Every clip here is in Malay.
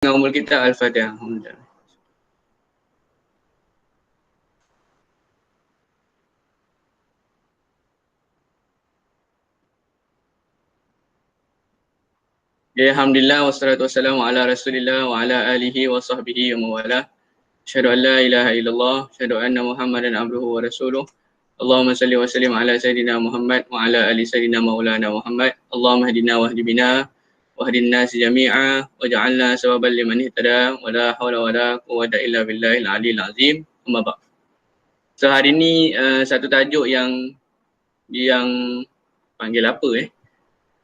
dengan umur kita. Al-Fatihah. Alhamdulillah. Ya, alhamdulillah wassalatu wassalamu ala Rasulillah wa ala alihi wa sahbihi wa mawalah. Asyhadu an la ilaha illallah, asyhadu anna Muhammadan abduhu wa rasuluh. Allahumma salli wa sallim ala sayidina Muhammad wa ala ali sayidina maulana Muhammad. Allahumma hadina wa hdi bina wa hadin nas jami'a waj'alna sawaban liman ihtada wa la hawla wa la quwwata illa billahil aliyil azim. Amma ba'd. So hari ni satu tajuk yang panggil apa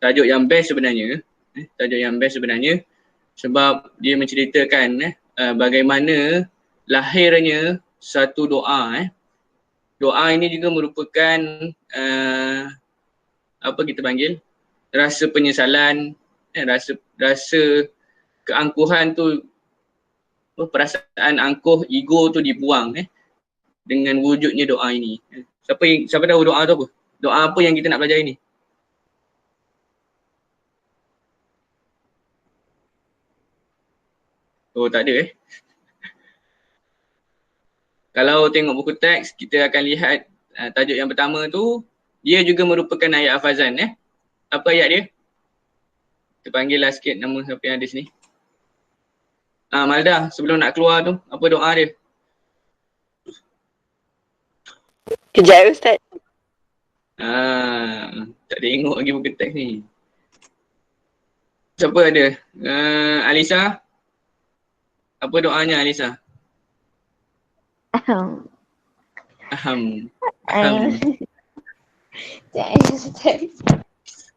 tajuk yang best sebenarnya. Tajuk yang best sebenarnya sebab dia menceritakan bagaimana lahirnya satu doa. Doa ini juga merupakan apa kita panggil, rasa penyesalan, rasa keangkuhan tu, perasaan angkuh, ego tu dibuang dengan wujudnya doa ini. Siapa tahu doa tu apa? Doa apa yang kita nak belajar ini? Oh, tak ada Kalau tengok buku teks, kita akan lihat tajuk yang pertama tu, dia juga merupakan ayat hafazan. Apa ayat dia? Kita panggillah sikit nama siapa yang ada sini. Malda, sebelum nak keluar tu, apa doa dia? Kejap Ustaz. Tak tengok lagi buku teks ni. Siapa ada? Alisa? Apa doanya Alisa? Aham.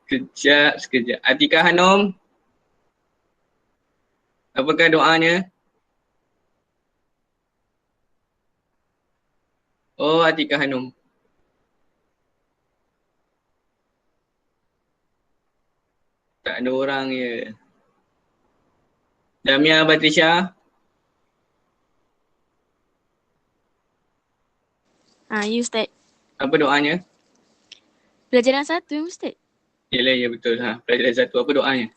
Sekejap. Atika Hanum? Apakah doanya? Oh, Atika Hanum. Tak ada orang je. Damia Batrisha? Ya Ustaz. Apa doanya? Pelajaran 1 ya Ustaz? Yelah, ya betul. Pelajaran 1. Apa doanya?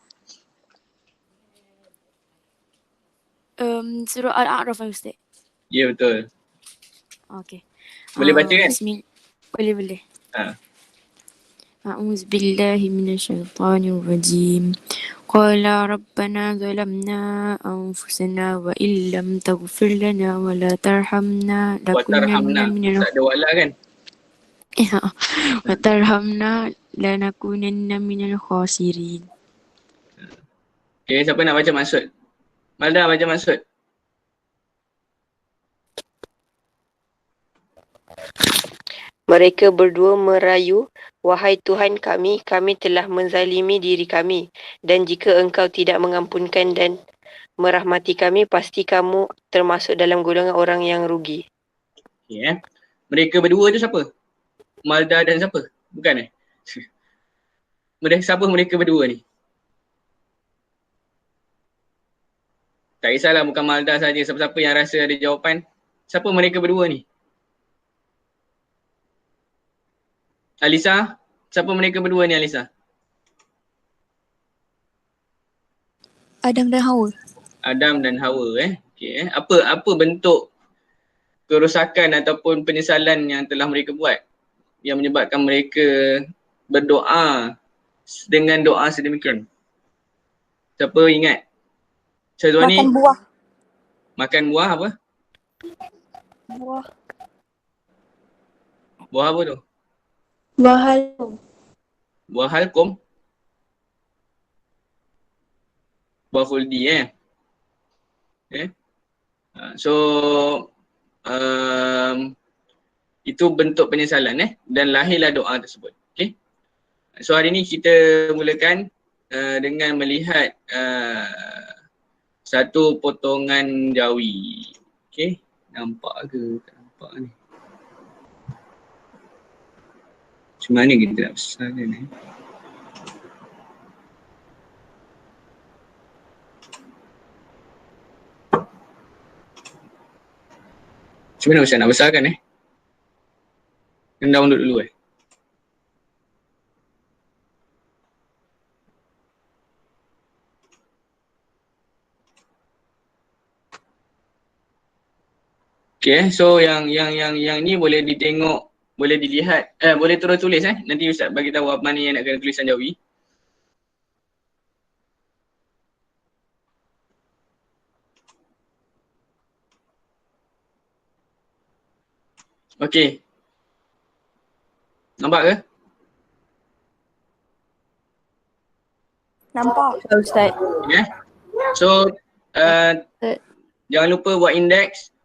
Surah Al-A'raf ya Ustaz? Ya betul. Okay. Boleh baca kan? Boleh. A'udzu billahi minasyaitonir rajim. Qala rabbana zalamna anfusana wa illam taghfir lana wa la tarhamna lakunanna minal tak ada wala kan? wa tarhamna lanakunanna minal khasirin. Okay, siapa nak baca maksud? Malda baca maksud. Mereka berdua merayu, wahai Tuhan kami telah menzalimi diri kami, dan jika engkau tidak mengampunkan dan merahmati kami, pasti kamu termasuk dalam golongan orang yang rugi. Okay, Mereka berdua tu siapa? Malda dan siapa? Bukan Siapa mereka berdua ni? Tak kisahlah, bukan Malda saja. Siapa-siapa yang rasa ada jawapan. Siapa mereka berdua ni? Alisa? Siapa mereka berdua ni Alisa? Adam dan Hawa. Adam dan Hawa Okay, Apa bentuk kerosakan ataupun penyesalan yang telah mereka buat yang menyebabkan mereka berdoa dengan doa sedemikian? Siapa ingat? Syazwani? Makan buah. Makan buah apa? Buah apa tu? Buah halum. Buah halkum? Buah fuldi So itu bentuk penyesalan dan lahirlah doa tersebut. Okay. So hari ni kita mulakan dengan melihat satu potongan jawi. Okay. Nampak ke? Tak nampak ni. Macam mana kita nak besarkan Macam mana Ustaz nak besarkan Kena download dulu Okay, so yang ni boleh ditengok, boleh dilihat, boleh terus tulis Nanti Ustaz bagi tahu apa mana yang nak kena tulisan Jawi. Okay. Nampak ke? Nampak Ustaz. Okay. So, jangan lupa buat indeks.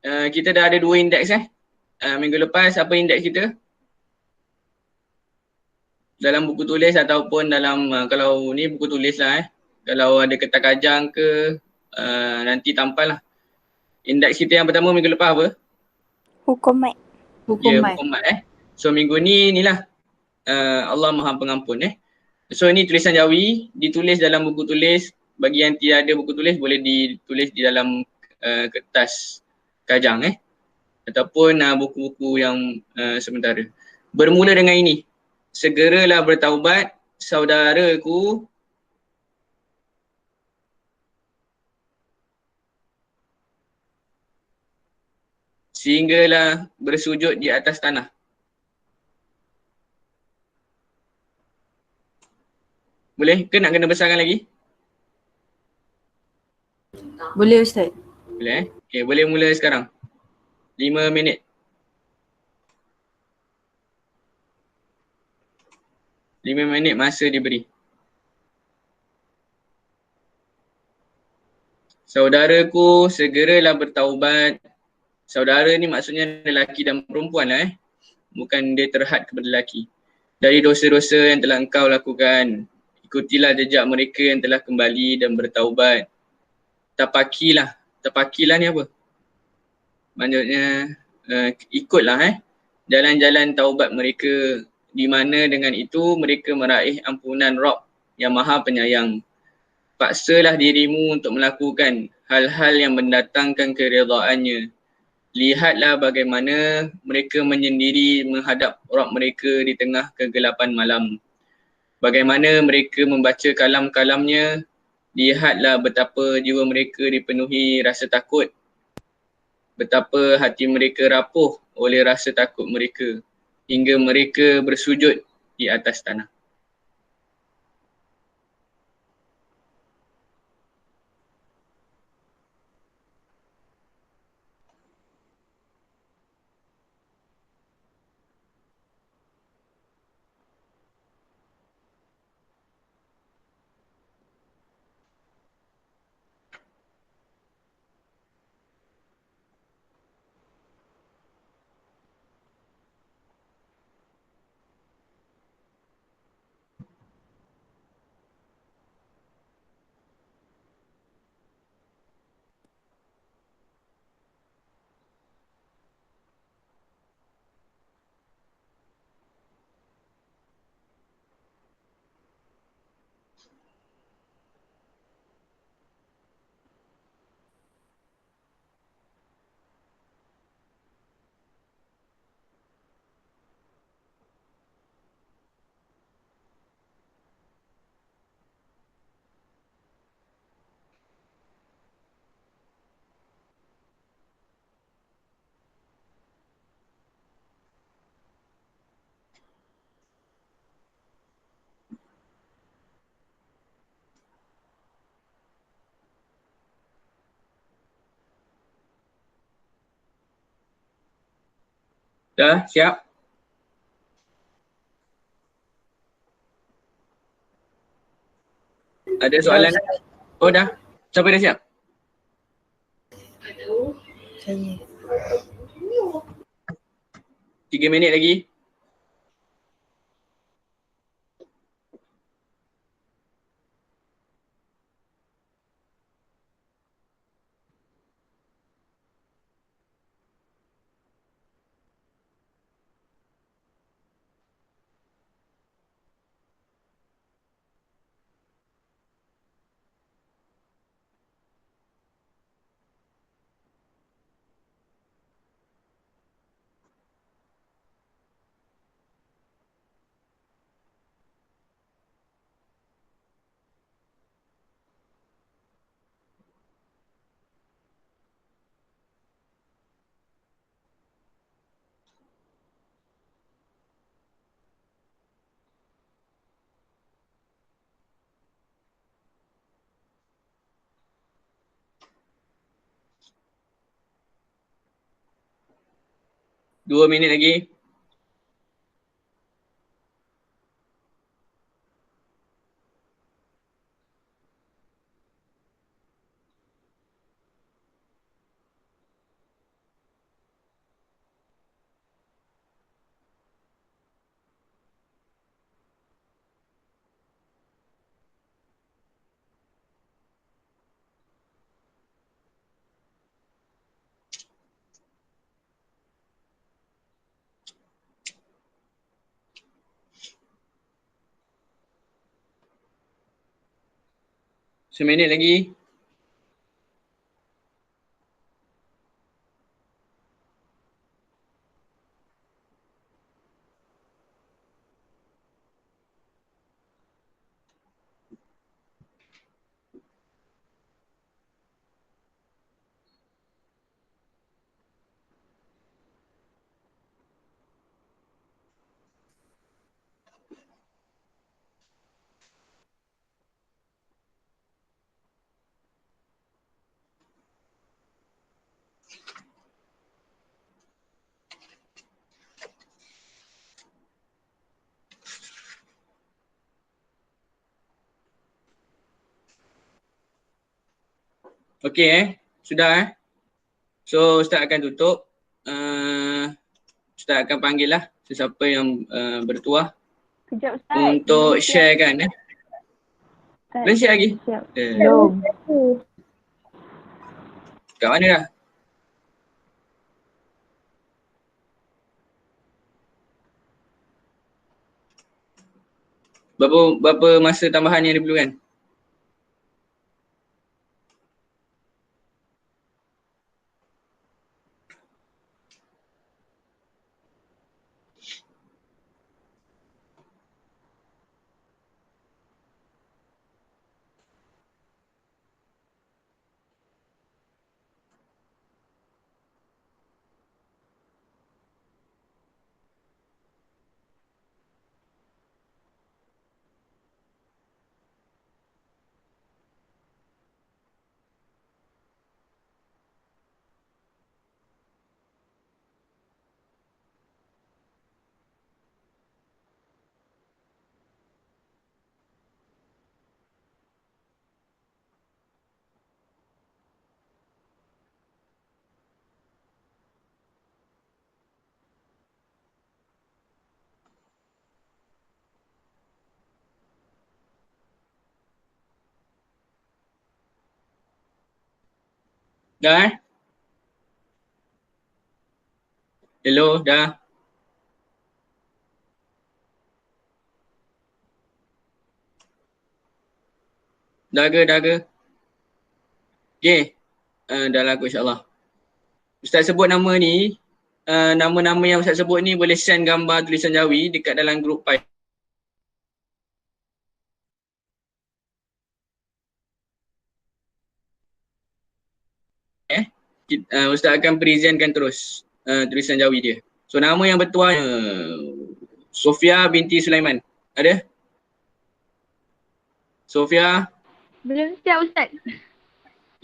Kita dah ada 2 indeks minggu lepas apa indeks kita? Dalam buku tulis ataupun dalam kalau ni buku tulis lah Kalau ada kertas kajang ke nanti tampal lah. Indeks kita yang pertama minggu lepas apa? Hukum mat. Hukum mat So minggu ni inilah Allah Maha Pengampun So ini tulisan Jawi ditulis dalam buku tulis. Bagi yang tiada buku tulis boleh ditulis di dalam kertas kajang ataupun buku-buku yang sementara. Bermula dengan ini. Segeralah bertaubat saudaraku sehinggalah bersujud di atas tanah. Boleh ke nak kena besarkan lagi? Boleh Ustaz. Boleh Okay, boleh mula sekarang. 5 minit. 5 minit masa diberi. Saudaraku segeralah bertaubat. Saudara ni maksudnya lelaki dan perempuan Bukan dia terhad kepada lelaki. Dari dosa-dosa yang telah engkau lakukan. Ikutilah jejak mereka yang telah kembali dan bertaubat. Tapakilah. Tapakilah ni apa? Maksudnya ikutlah jalan-jalan taubat mereka, di mana dengan itu mereka meraih ampunan Rabb yang Maha Penyayang. Paksalah dirimu untuk melakukan hal-hal yang mendatangkan keridhaan-Nya. Lihatlah bagaimana mereka menyendiri menghadap Rabb mereka di tengah kegelapan malam. Bagaimana mereka membaca kalam-kalamnya. Lihatlah betapa jiwa mereka dipenuhi rasa takut. Betapa hati mereka rapuh oleh rasa takut mereka hingga mereka bersujud di atas tanah. Dah siap? Ada soalan? Oh dah. Siapa dah siap? Saya. 3 minit lagi. 2 minit lagi. Seminit lagi. Okey sudah So Ustaz akan tutup. Ustaz akan panggil lah sesiapa yang bertuah Kejap Ustaz. untuk share kan. Belum share lagi? Belum. Kat mana dah? Berapa masa tambahan yang diperlukan? Dah Hello, dah? Dah ke? Okay. Dah lah insyaAllah. Ustaz sebut nama ni, nama-nama yang Ustaz sebut ni boleh send gambar tulisan Jawi dekat dalam grup Pi. Ustaz akan presentkan terus tulisan Jawi dia. So nama yang bertuah Sofia binti Sulaiman. Ada? Sofia? Belum siap Ustaz.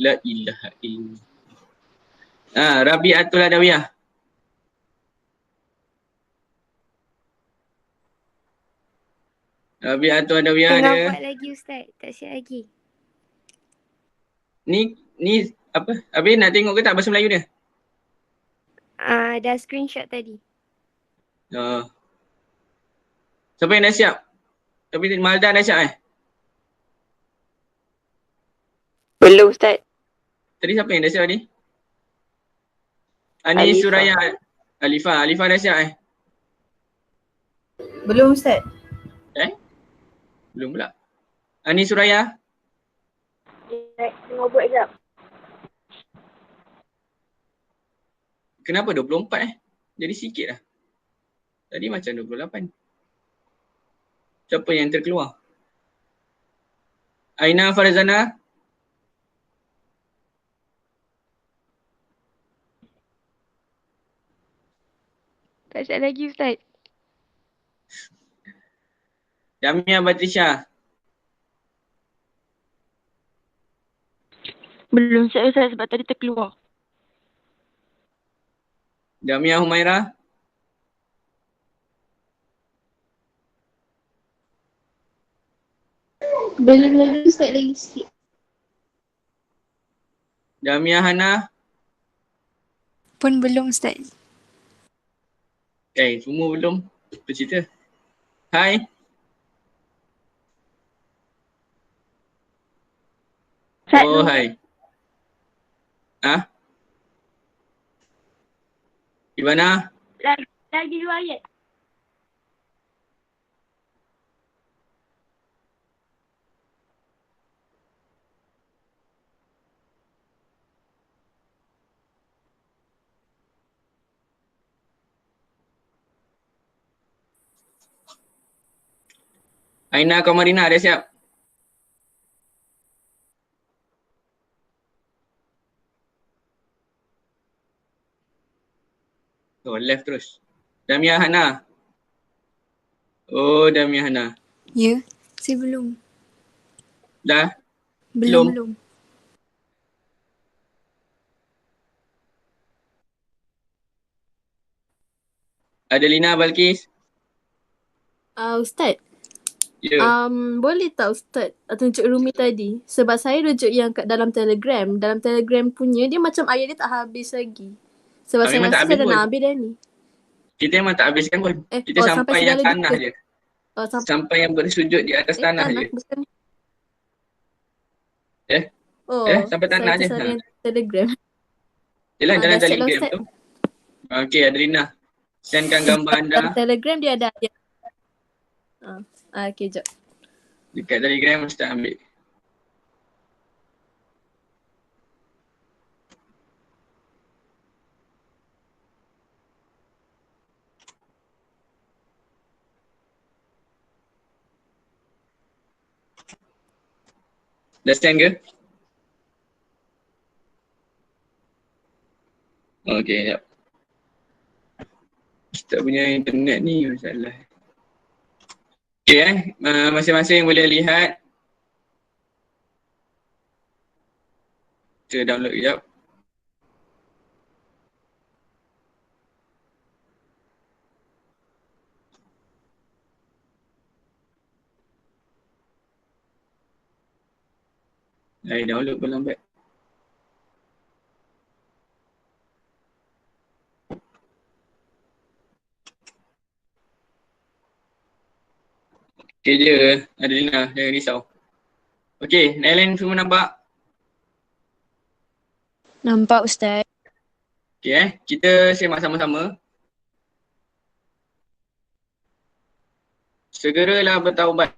La ilaha illallah. Rabi'atul Adawiyah. Rabi'atul Adawiyah ada. Tengah buat lagi Ustaz, tak siap lagi. Ni apa? Habis nak tengok ke tak bahasa Melayu dia? Dah screenshot tadi. Siapa yang dah siap? Tapi Malda dah siap Belum Ustaz. Tadi siapa yang dah siap ni? Ani Alifah. Suraya. Alifah dah siap Belum Ustaz. Belum pula. Ani Suraya. Tengah buat sekejap. Kenapa 24 Jadi sikit dah. Tadi macam 28. Siapa yang terkeluar? Aina Farzana. Tak siap lagi Ustaz. Jamia Batrisha. Belum siap Ustaz sebab tadi terkeluar. Jamia Humaira. Belum lagi Ustaz, lagi sikit. Jamia Hana. Pun belum Ustaz. Semua belum. Apa cerita? Hai. Ustaz Oh, dulu. hai. Gimana? Lagi 2 ayat. Aina Kamarina dah siap? Oh, left terus. Damia Hana. Oh, Damia Hana. Ya, saya belum. Dah? Belum, Belum. belum. Adelina Balkis. Ustaz, Ya. boleh tak Ustaz tunjuk Rumi tadi? Sebab saya rujuk yang kat dalam Telegram. Dalam Telegram punya dia macam ayat dia tak habis lagi. Sebab saya Memang tak rasa habis saya dah pun. nak habis dah ni. Kita memang tak habiskan pun. Kita sampai sampai yang segala tanah duka. je. Sampai Sampai yang bersujud di atas tanah je. bukan. Eh? Sampai tanah saya je. tersalah yang Telegram. Yelah, dalam Dah set lah Telegram Ustaz. tu. Okey, Adelina. Sendkan gambar anda Dalam Telegram dia ada ayat. Okay, jap. dekat Telegram, Ustaz ambil. Dah send ke? Okey, jap. Ustaz punya internet ni masalah. Okey masing-masing boleh lihat. Kita download kejap. Download pun lambat. Okey je Adelina, jangan risau. Okey, Nailan semua nampak? Nampak Ustaz. Okey kita semak sama-sama. Segeralah bertaubat.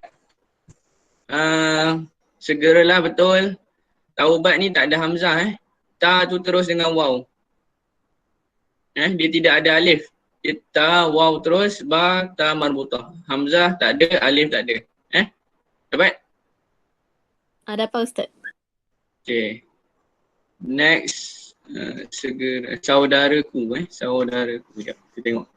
Segeralah betul. Taubat ni tak ada hamzah Ta tu terus dengan waw. Dia tidak ada alif. Dia ta, waw terus, ba, ta marbutah. Hamzah tak ada, alif tak ada. Dapat? Dapat Ustaz. Okay. Next. Segera. Saudaraku. Saudaraku. Sekejap. Kita tengok.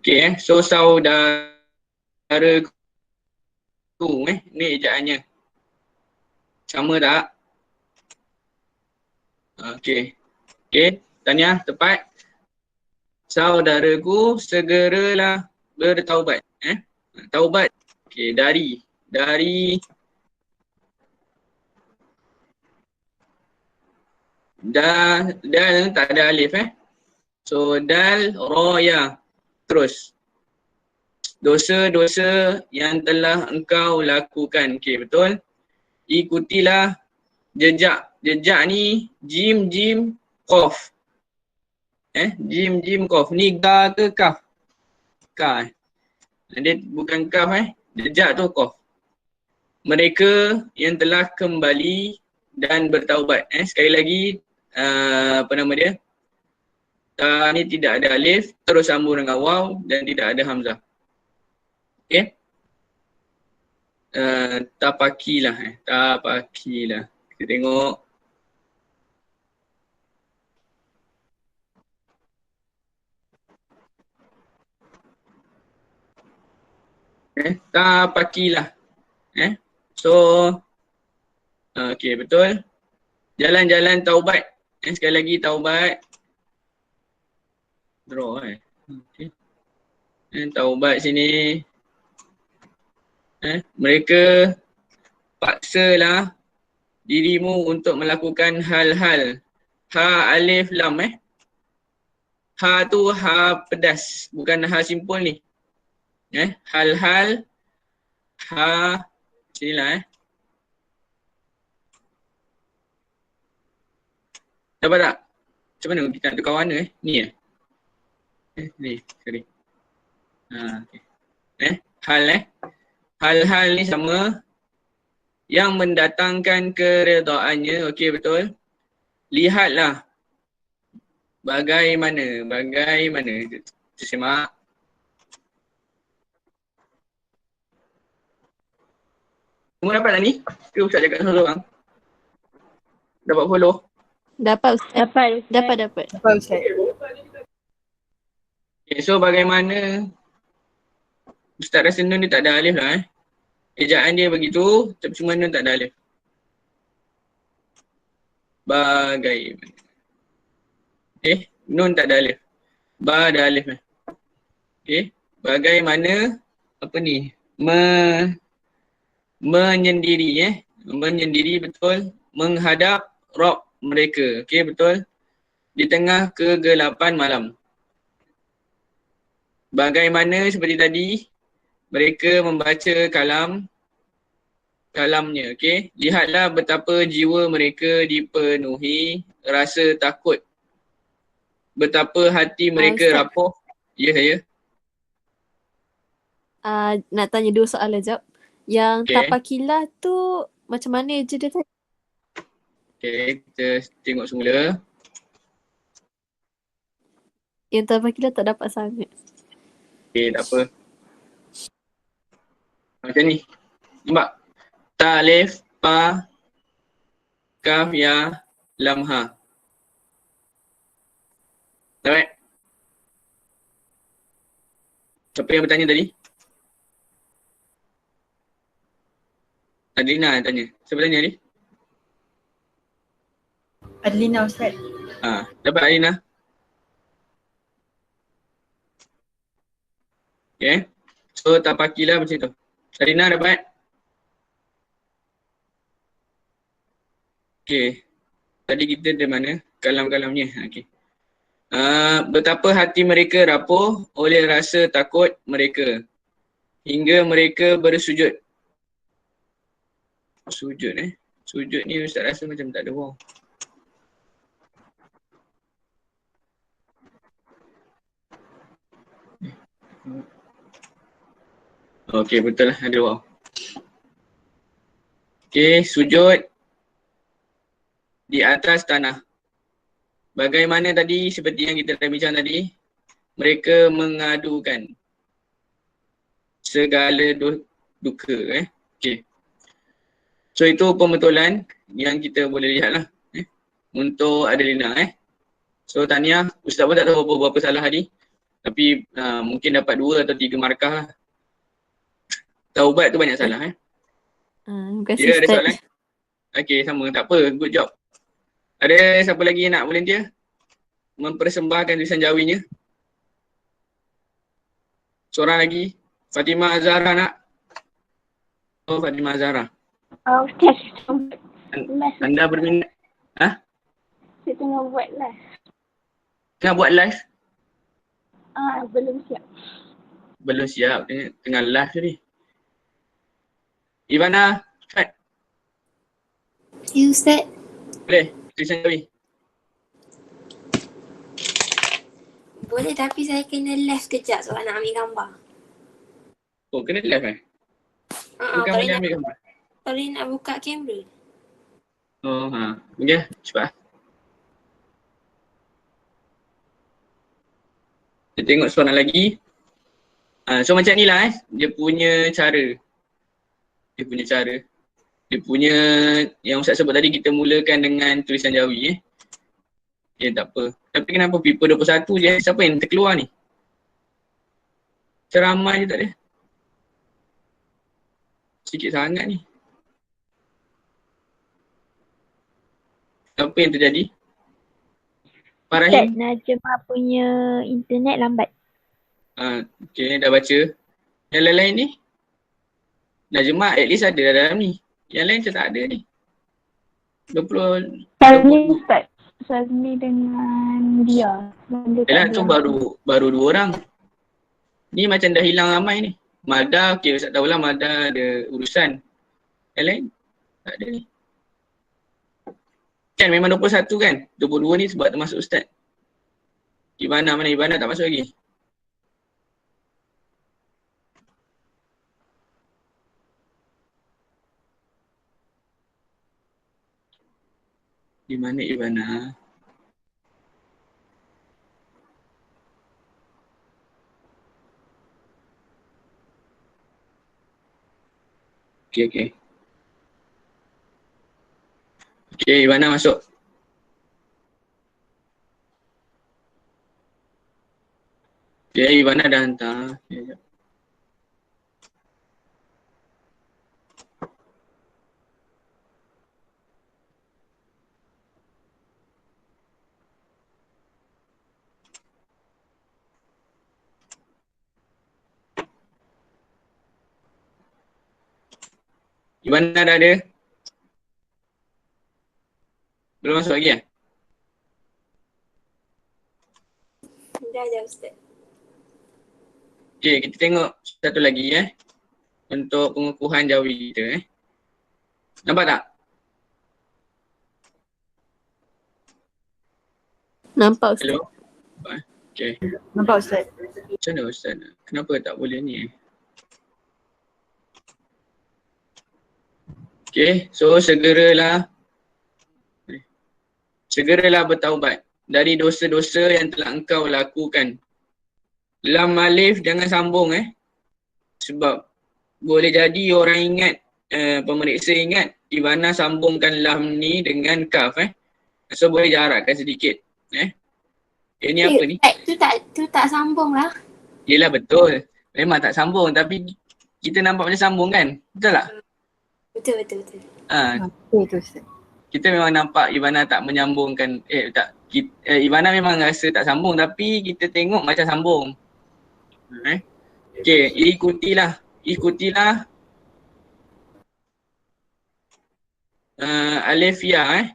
Okay so saudaraku ni ejaannya. Sama tak? Okay. Okay, Tanya tepat. Saudaraku segeralah bertaubat. Taubat. Okay, dari dal tak ada alif So dal roya. Terus. Dosa-dosa yang telah engkau lakukan. Okay, betul. Ikutilah jejak. Jejak ni jim qaf. Jim qaf. Ni ga ke kaf? Ka. Dia bukan kaf Jejak tu qaf. Mereka yang telah kembali dan bertaubat. Sekali lagi apa nama dia? Ta ni tidak ada alif, terus sambung dengan waw dan tidak ada hamzah. Okey. Tapakilah. Tapakilah. Kita tengok. Tapakilah. So, okey, betul. Jalan-jalan taubat. Sekali lagi taubat. Draw Okay. Taubat sini. Mereka paksalah dirimu untuk melakukan hal-hal. Ha alif lam Ha tu ha pedas, bukan ha simpul ni. Hal-hal ha sinilah Dapat tak? Macam mana kita nak tukar warna Ni ni, sorry. Okay. Hal-hal ni sama yang mendatangkan keredaannya. Okey, betul. Lihatlah bagaimana. Kita simak. Semua dapat tak ni? Ke Ustaz cakap seorang-seorang? Dapat follow? Dapat Ustaz. Dapat. Apa Ustaz? Okay, so bagaimana Ustaz rasa nun dia tak ada alif lah Ejaan dia begitu, tapi cuma nun tak ada alif. Bagaimana. Nun tak ada alif. Ba ada alif Bagaimana apa ni? Menyendiri Menyendiri, betul. Menghadap Rob mereka. Okey, betul. Di tengah kegelapan malam. Bagaimana seperti tadi, mereka membaca kalamnya. Okey, lihatlah betapa jiwa mereka dipenuhi rasa takut. Betapa hati mereka Ustaz. rapuh. Ya, saya. Nak tanya 2 soalan jap. Yang Okey. tapakilah tu macam mana je dia tadi? Okey, kita tengok semula. Yang tapakilah tak dapat sangat. Okey, tak apa. Macam ni. Nampak? Ta, alif, pa, kaf, ya, lam, ha. Alright. Siapa yang bertanya tadi? Adlina yang tanya. Siapa tanya tadi? Adlina Ustaz. Dapat Adlina? Okay. So tapakilah macam tu. Adlina dapat? Okay. Tadi kita dari mana? Kalam-kalamnya. Okay. Betapa hati mereka rapuh oleh rasa takut mereka. Hingga mereka bersujud. Sujud Sujud ni Ustaz rasa macam tak ada wow. Okey, betul lah, ada wow. Okey, sujud di atas tanah. Bagaimana tadi, seperti yang kita dah bincang tadi, mereka mengadukan segala duka. Okey. So itu pembetulan yang kita boleh lihat lah untuk Adelina. So tahniah, Ustaz pun tak tahu berapa salah tadi. Tapi mungkin dapat 2 atau 3 markah lah. Taubat tu banyak salah. Terima kasih Ya, ada Ustaz. soalan? Okey, sama. Tak apa, good job. Ada siapa lagi nak volunteer? Mempersembahkan tulisan jawinya. Seorang lagi. Fatimah Zahra nak? Oh, Fatimah Zahra. Ustaz, live. Anda berminat? Saya tengah buat live. Tengah buat live? Belum siap. Belum siap. Tengah live tadi. Ivana, Fat. Ya Ustaz. Boleh? Tulisan jawi. Boleh tapi saya kena left kejap sebab nak ambil gambar. Oh, kena live Bukan Kalau boleh nak, ambil gambar. kalau nak buka kamera. Oh, okay. Cepat. Kita tengok soalan lagi. So macam ni lah dia punya cara. Dia punya yang Ustaz sebut tadi, kita mulakan dengan tulisan Jawi tak apa. Tapi kenapa paper 21 je? Siapa yang terkeluar ni? Ceramah je tak ada. Sikit sangat ni. Apa yang terjadi? Pak Ustaz, Rahim? Najmah punya internet lambat. Okay, dah baca. Yang lain-lain ni? Najmah at least ada dalam ni. Yang lain macam tak ada ni. 20. Sazmi Ustaz. Sazmi dengan dia. Yalah tu baru 2 orang. Ni macam dah hilang ramai ni. Mada, okay Ustaz tahulah Mada ada urusan. Yang lain? Tak ada ni. Kan memang 21 kan? 22 ni sebab termasuk Ustaz. Ibana mana? Ibana tak masuk lagi. Di mana Ibana? Okay. Okay, Ibana masuk. Okay, Ibana dah hantar. Okay, Ibana dah ada? Belum masuk lagi Dah Ustaz. Okay, kita tengok satu lagi untuk pengukuhan Jawi kita Nampak tak? Nampak Ustaz. Hello? Okay. Nampak Ustaz. Macam mana Ustaz? Kenapa tak boleh ni? Okay, so segeralah bertaubat dari dosa-dosa yang telah engkau lakukan. Lam alif jangan sambung sebab boleh jadi orang ingat, pemeriksa ingat Ibana sambungkan lam ni dengan kaf so boleh jarakkan sedikit ini apa ni? Tu tak sambung lah. Yelah betul, memang tak sambung tapi kita nampak macam sambung kan? Betul tak? Betul. Betul Ustaz. Kita memang nampak Ibana tak menyambungkan, Ibana memang rasa tak sambung tapi kita tengok macam sambung. Okay, ikutilah alif ya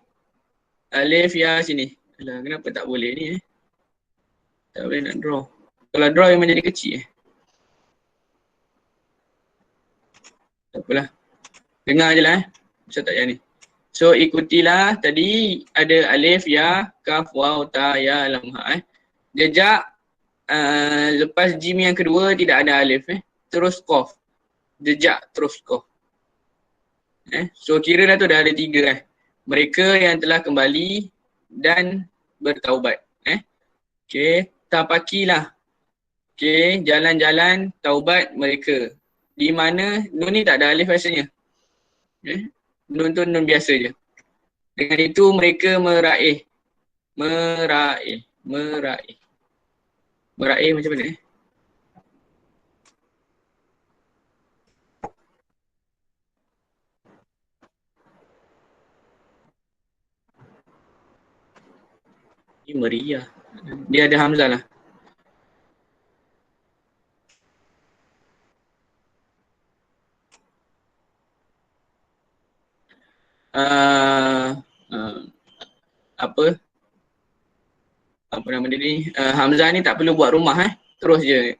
alif ya sini. Alah, kenapa tak boleh ni tak boleh nak draw. Kalau draw memang jadi kecil tak apalah, dengar je lah macam tak yang ni. So ikutilah, tadi ada alif, ya, kaf, waw, ta, ya, lam, ha. Jejak lepas jim yang kedua tidak ada alif terus qaf. Jejak terus qaf. So kira dah tu dah ada 3 mereka yang telah kembali dan bertaubat. Okay, tapakilah. Okay, jalan-jalan taubat mereka. Di mana nun ni tak ada alif rasanya. Nun tu nun biasa je. Dengan itu mereka meraih macam mana Ini meriah. Dia ada hamzah lah. Apa nama dia ni? Hamzah ni tak perlu buat rumah terus je.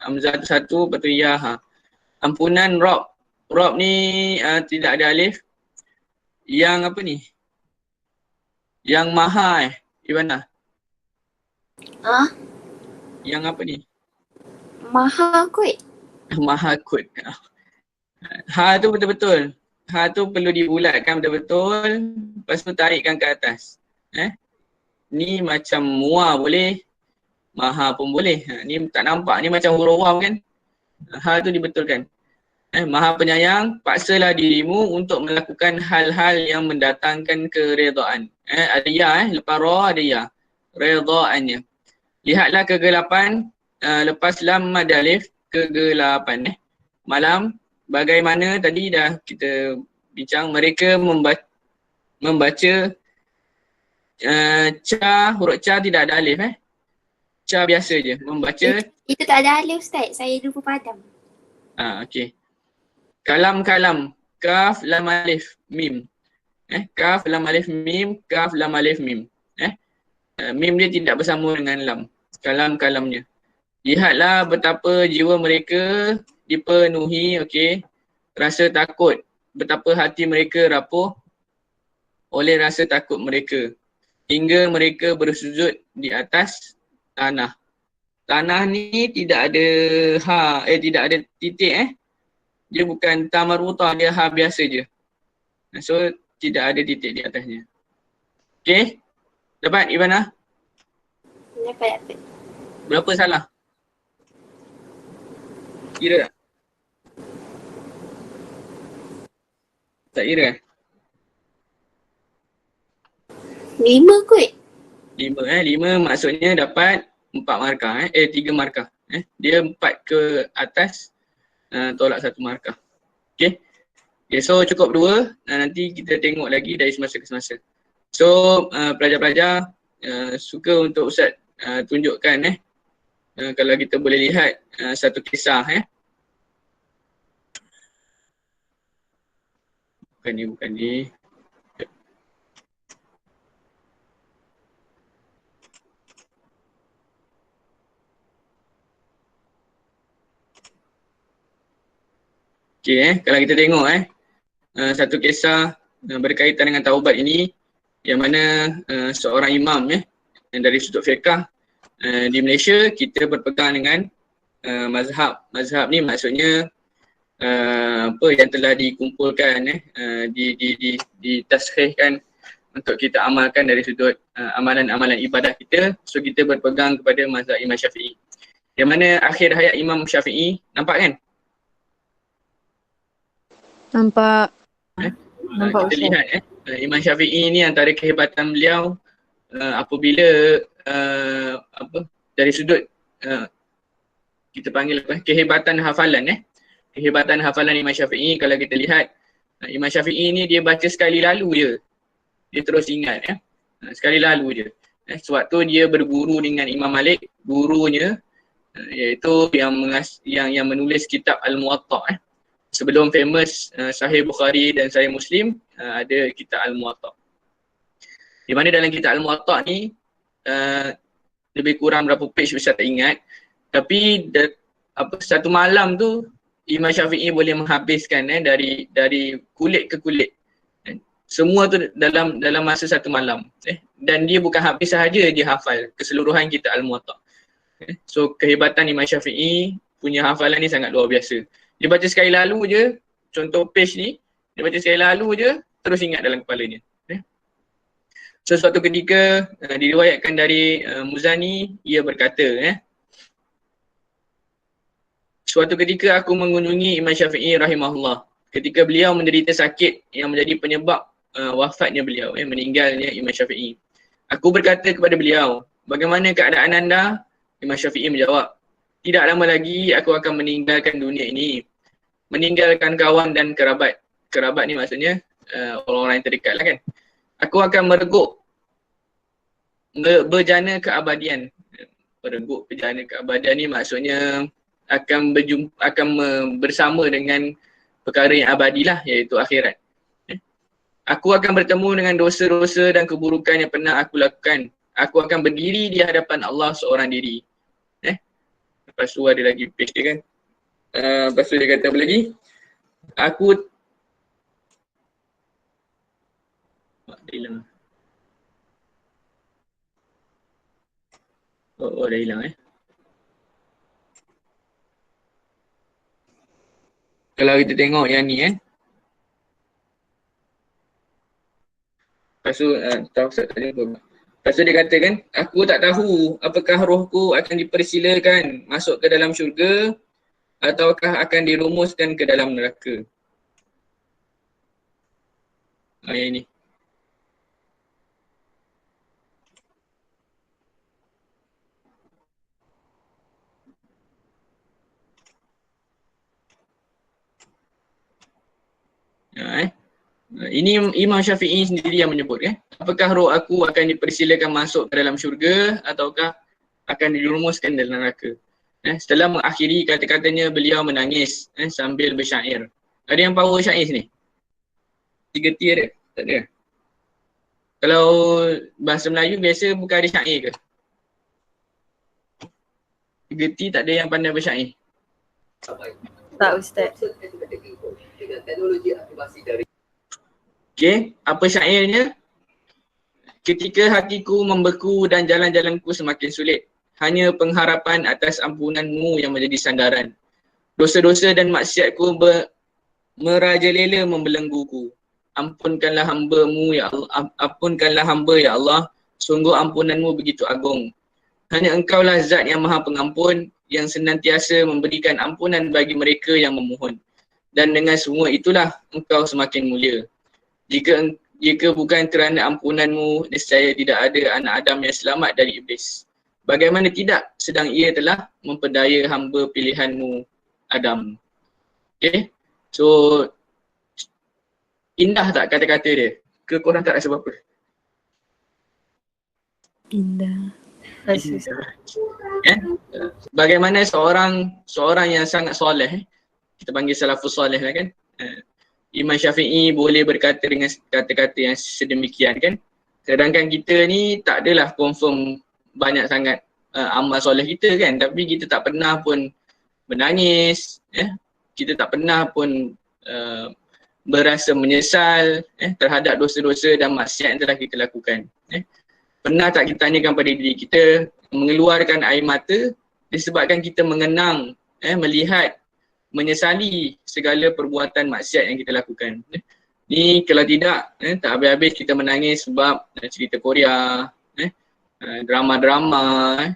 Hamzah tu satu, lepas tu ya, ha. Ampunan Rob. Rob ni tidak ada alif. Yang apa ni? Yang maha Ibana. Yang apa ni? Maha kot. Maha kot. Ha tu betul-betul. Ha tu perlu dibulatkan betul-betul. Lepas tu tarikkan ke atas. Ni macam mua boleh. maha pun boleh. Ni tak nampak, ni macam huruf waw kan. Ha tu dibetulkan. Maha penyayang, paksalah dirimu untuk melakukan hal-hal yang mendatangkan keredaan. Ada ya, lepas ra ada ya. Redaannya. Lihatlah kegelapan, lepas lam mad alif, kegelapan. Malam, bagaimana tadi dah kita bincang, mereka membaca ca, huruf ca tidak ada alif. Ca biasa je, membaca. Itu tak ada alif Ustaz, saya lupa padam. Okey. Kalam-kalam, kaf, lam, alif, mim. Kaf, lam, alif, mim, kaf, lam, alif, mim. Mim dia tidak bersama dengan lam. Kalam-kalamnya. Lihatlah betapa jiwa mereka dipenuhi, okey, rasa takut. Betapa hati mereka rapuh oleh rasa takut mereka. Hingga mereka bersujud di atas tanah. Tanah ni tidak ada tidak ada titik. Dia bukan ta marbuta, dia ha biasa je. So tidak ada titik di atasnya. Okey? Dapat Ibana? Dapat. Berapa salah? Kira tak? Tak kira? 5 kot. 5 maksudnya dapat 4 markah. 3 markah. Dia 4 ke atas, tolak 1 markah. Okay. So cukup 2. Nanti kita tengok lagi dari semasa ke semasa. So pelajar-pelajar suka untuk Ustaz tunjukkan kalau kita boleh lihat satu kisah. Bukan ni. Okay, kalau kita tengok satu kisah berkaitan dengan taubat ini, yang mana seorang imam yang dari sudut fiqh di Malaysia, kita berpegang dengan mazhab. Mazhab ni maksudnya apa yang telah dikumpulkan ditashkhihkan untuk kita amalkan dari sudut amalan-amalan ibadah kita. So kita berpegang kepada mazhab Imam Syafi'i. Yang mana akhir hayat Imam Syafi'i, nampak kan? Nampak. Kita lihat Imam Syafi'i ni antara kehebatan beliau apabila dari sudut kita panggil kehebatan hafalan. Kehebatan hafalan Imam Syafi'i, kalau kita lihat Imam Syafi'i ni dia baca sekali lalu je, dia terus ingat sekali lalu je. Sewaktu dia berguru dengan Imam Malik, gurunya iaitu yang menulis kitab Al-Muwatta'. Sebelum famous Sahih Bukhari dan Sahih Muslim, ada kitab Al-Muwatta'. Di mana dalam kitab Al-Muwatta' ni lebih kurang berapa page Ustaz tak ingat, tapi satu malam tu Imam Syafi'i boleh menghabiskan dari kulit ke kulit. Semua tu dalam masa satu malam. Dan dia bukan habis sahaja dia hafal keseluruhan kitab Al-Muwatta'. So kehebatan Imam Syafi'i punya hafalan ni sangat luar biasa. Dia baca sekali lalu je, contoh page ni, dia baca sekali lalu je, terus ingat dalam kepalanya. So suatu ketika diriwayatkan dari Muzani, ia berkata, suatu ketika aku mengunjungi Imam Syafi'i rahimahullah ketika beliau menderita sakit yang menjadi penyebab wafatnya beliau, meninggalnya Imam Syafi'i. Aku berkata kepada beliau, bagaimana keadaan anda? Imam Syafi'i menjawab, tidak lama lagi aku akan meninggalkan dunia ini, meninggalkan kawan dan kerabat. Kerabat ni maksudnya orang-orang yang terdekat lah kan. Aku akan mereguk berjana keabadian. Mereguk berjana keabadian ni maksudnya akan bersama dengan perkara yang abadilah, iaitu akhirat. Aku akan bertemu dengan dosa-dosa dan keburukan yang pernah aku lakukan. Aku akan berdiri di hadapan Allah seorang diri. Lepas tu ada lagi page dia kan. Lepas tu dia kata apa lagi? Aku dah hilang. Oh dah hilang Kalau kita tengok yang ni lepas tu tahu Ustaz tak jumpa. Lepas tu dia kata kan, aku tak tahu apakah rohku akan dipersilakan masuk ke dalam syurga ataukah akan dirumuskan ke dalam neraka. Ayat ini. Ini Imam Syafi'i sendiri yang menyebut kan. Apakah roh aku akan dipersilakan masuk ke dalam syurga ataukah akan dirumuskan dalam neraka. Setelah mengakhiri kata-katanya beliau menangis sambil bersyair. Ada yang power syair sini? 3 tier ada? Tak ada. Kalau bahasa Melayu biasa bukan ada syair ke? 3 tier tak ada yang pandai bersyair? Tak Ustaz. Okey, apa syairnya? Ketika hatiku membeku dan jalan-jalanku semakin sulit, hanya pengharapan atas ampunanmu yang menjadi sandaran. Dosa-dosa dan maksiatku merajalela membelengguku. Ampunkanlah hamba-Mu ya Allah, ampunkanlah hamba ya Allah, sungguh ampunanmu begitu agung. Hanya Engkaulah Zat yang Maha Pengampun, yang senantiasa memberikan ampunan bagi mereka yang memohon. Dan dengan semua itulah Engkau semakin mulia. Jika bukan kerana ampunanmu, nescaya tidak ada anak Adam yang selamat dari iblis. Bagaimana tidak, sedang ia telah memperdaya hamba pilihanmu, Adam. Okay, so indah tak kata-kata dia? Ke korang tak rasa apa-apa? Indah. Bagaimana seorang yang sangat soleh, kita panggil salafus soleh lah kan, Imam Syafi'i boleh berkata dengan kata-kata yang sedemikian kan. Sedangkan kita ni tak adalah confirm banyak sangat amal soleh kita kan, tapi kita tak pernah pun menangis, kita tak pernah pun berasa menyesal terhadap dosa-dosa dan maksiat yang telah kita lakukan. Pernah tak kita tanyakan pada diri kita, mengeluarkan air mata disebabkan kita mengenang, melihat, menyesali segala perbuatan maksiat yang kita lakukan. Ni kalau tidak, tak habis-habis kita menangis sebab cerita Korea, drama-drama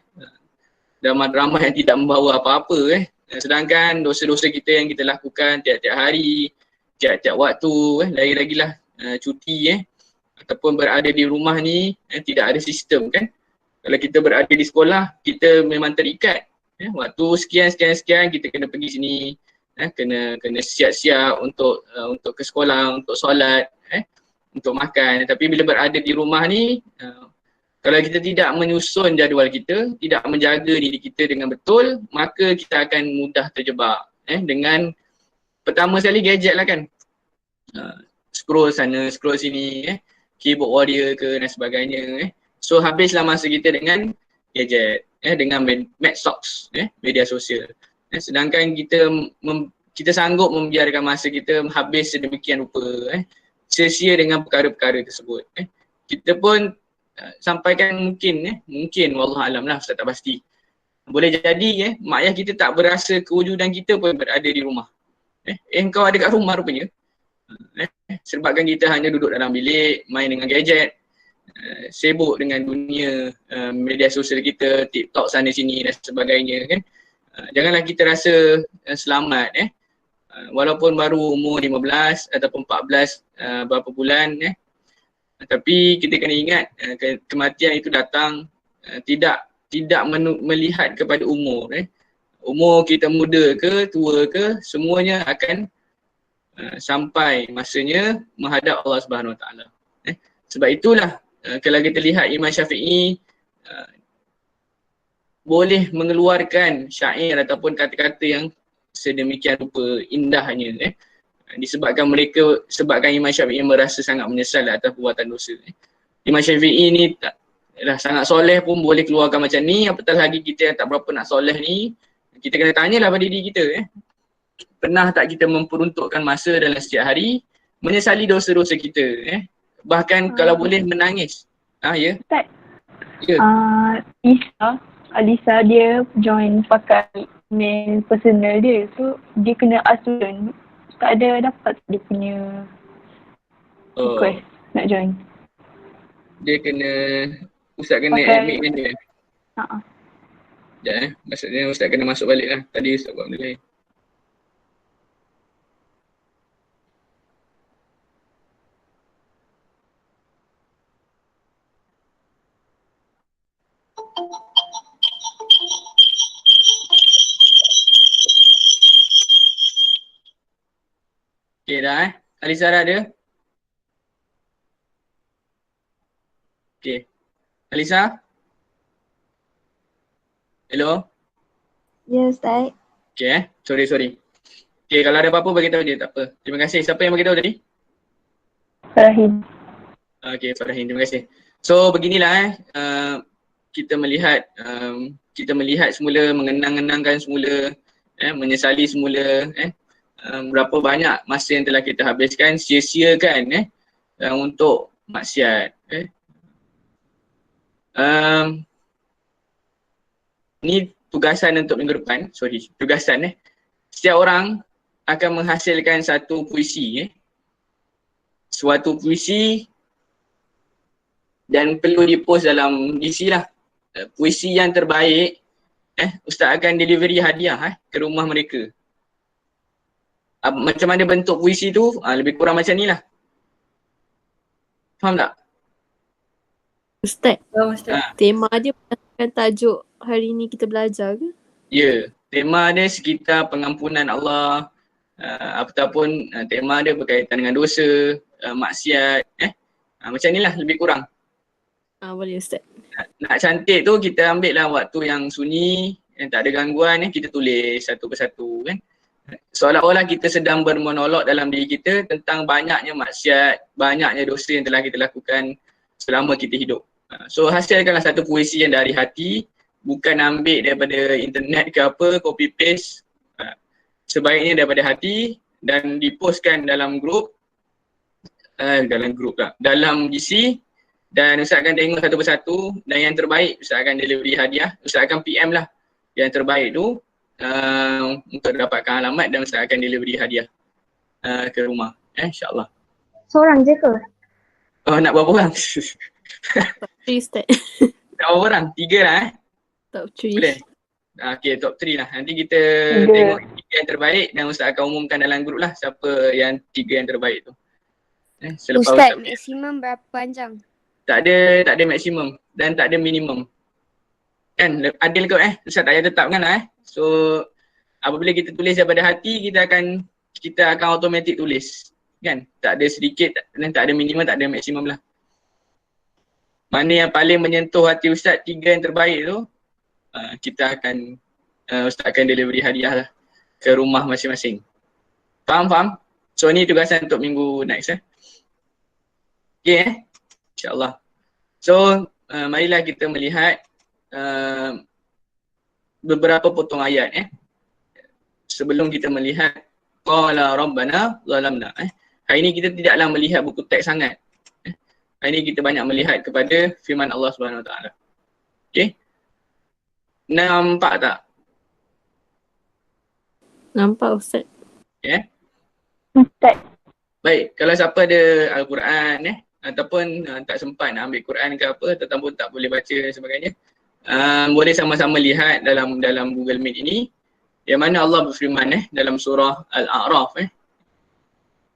yang tidak membawa apa-apa. Sedangkan dosa-dosa kita yang kita lakukan tiap-tiap hari, tiap-tiap waktu, lagi-lagilah cuti ataupun berada di rumah ni, tidak ada sistem kan. Kalau kita berada di sekolah, kita memang terikat. Waktu sekian kita kena pergi sini, kena siap-siap untuk ke sekolah, untuk solat, untuk makan. Tapi bila berada di rumah ni, kalau kita tidak menyusun jadual kita, tidak menjaga diri kita dengan betul, maka kita akan mudah terjebak dengan pertama sekali gadget lah kan. Scroll sana, scroll sini, keyboard warrior ke dan sebagainya. So habislah masa kita dengan gadget, dengan medsos, media sosial. Sedangkan kita sanggup membiarkan masa kita habis sedemikian rupa, sia-sia dengan perkara-perkara tersebut. Kita pun sampaikan mungkin wallahualam lah, Ustaz tak pasti. Boleh jadi mak ayah kita tak berasa kewujudan kita pun berada di rumah. Engkau ada kat rumah rupanya. Sebabkan kita hanya duduk dalam bilik, main dengan gadget, sibuk dengan dunia media sosial kita, TikTok sana sini dan sebagainya kan. Janganlah kita rasa selamat walaupun baru umur 15 ataupun 14 berapa bulan tapi kita kena ingat kematian itu datang tidak melihat kepada umur. Umur kita muda ke tua ke, semuanya akan sampai masanya menghadap Allah Subhanahu Wa Taala. Sebab itulah kalau kita lihat Imam Syafi'i boleh mengeluarkan syair ataupun kata-kata yang sedemikian rupa indahnya disebabkan Imam Syafi'i merasa sangat menyesal atas perbuatan dosa. Imam Syafi'i ni dah sangat soleh pun boleh keluarkan macam ni, apatah lagi kita yang tak berapa nak soleh ni. Kita kena tanyalah pada diri kita, pernah tak kita memperuntukkan masa dalam setiap hari menyesali dosa-dosa kita, bahkan kalau boleh menangis. Ya. Ustaz. Ya. Alisa dia join pakai email personal dia, so dia kena asuran. Tak ada dapat dia punya request nak join. Dia kena Ustaz kena Pakai- admit dia. Ha. Sekejap maksudnya Ustaz kena masuk balik lah. Tadi Ustaz buat benda lain. Okay dah Alisa dah ada? Okay. Alisa? Hello? Ya, Ustaz. Okay sorry. Okay, kalau ada apa-apa bagi tahu je, tak apa. Terima kasih. Siapa yang bagi tahu tadi? Farahim. Okay, Farahin, terima kasih. So beginilah kita melihat semula, mengenang-enangkan semula, menyesali semula, berapa banyak masa yang telah kita habiskan, sia-siakan untuk maksiat. Ni tugasan untuk minggu depan, tugasan setiap orang akan menghasilkan satu puisi, suatu puisi dan perlu dipost dalam DC lah. Puisi yang terbaik, Ustaz akan delivery hadiah ke rumah mereka. Macam mana bentuk puisi tu? Lebih kurang macam ni lah. Faham tak? Ustaz, Ustaz. tema dia berdasarkan tajuk hari ni kita belajar ke? Ya, tema dia sekitar pengampunan Allah, ataupun tema dia berkaitan dengan dosa, maksiat, macam ni lah lebih kurang. Boleh Ustaz. Nak cantik tu kita ambil lah waktu yang sunyi, yang tak ada gangguan, kita tulis satu persatu kan. Seolah-olah kita sedang bermonolog dalam diri kita tentang banyaknya maksiat, banyaknya dosa yang telah kita lakukan selama kita hidup. So hasilkanlah satu puisi yang dari hati, bukan ambil daripada internet ke apa, copy paste. Sebaiknya daripada hati dan dipostkan dalam grup, dalam GC. Dan Ustaz akan tengok satu persatu dan yang terbaik Ustaz akan delivery hadiah. Ustaz akan PM lah yang terbaik tu untuk dapatkan alamat dan Ustaz akan delivery hadiah ke rumah. InsyaAllah. Seorang je ke? Oh, nak berapa orang? Top 3 Ustaz. Nak berapa orang? 3 lah Top 3. Boleh? Okay, top 3 lah. Nanti kita tengok 3 yang terbaik dan Ustaz akan umumkan dalam grup lah siapa yang 3 yang terbaik tu. Selepas Ustaz, maksimum berapa panjang? Tak ada maksimum dan tak ada minimum. Kan adil kot Ustaz tak payah tetapkan lah So apabila kita tulis daripada hati, kita akan automatik tulis. Kan? Tak ada sedikit dan tak ada minimum, tak ada maksimum lah. Mana yang paling menyentuh hati Ustaz, 3 yang terbaik tu, Ustaz akan delivery hadiah lah ke rumah masing-masing. Faham? So ni tugasan untuk minggu next Okay InsyaAllah. So marilah kita melihat beberapa potong ayat sebelum kita melihat qala rabbana zalamna. Hari ini kita tidaklah melihat buku teks sangat. Hari ini kita banyak melihat kepada firman Allah Subhanahu Wa Taala. Okey. Nampak tak? Nampak Ustaz. Ya. Ustaz. Baik, kalau siapa ada Al-Quran ataupun tak sempat nak ambil Quran ke apa, ataupun tak boleh baca dan sebagainya, boleh sama-sama lihat dalam Google Meet ini yang mana Allah berfirman dalam surah Al-A'raf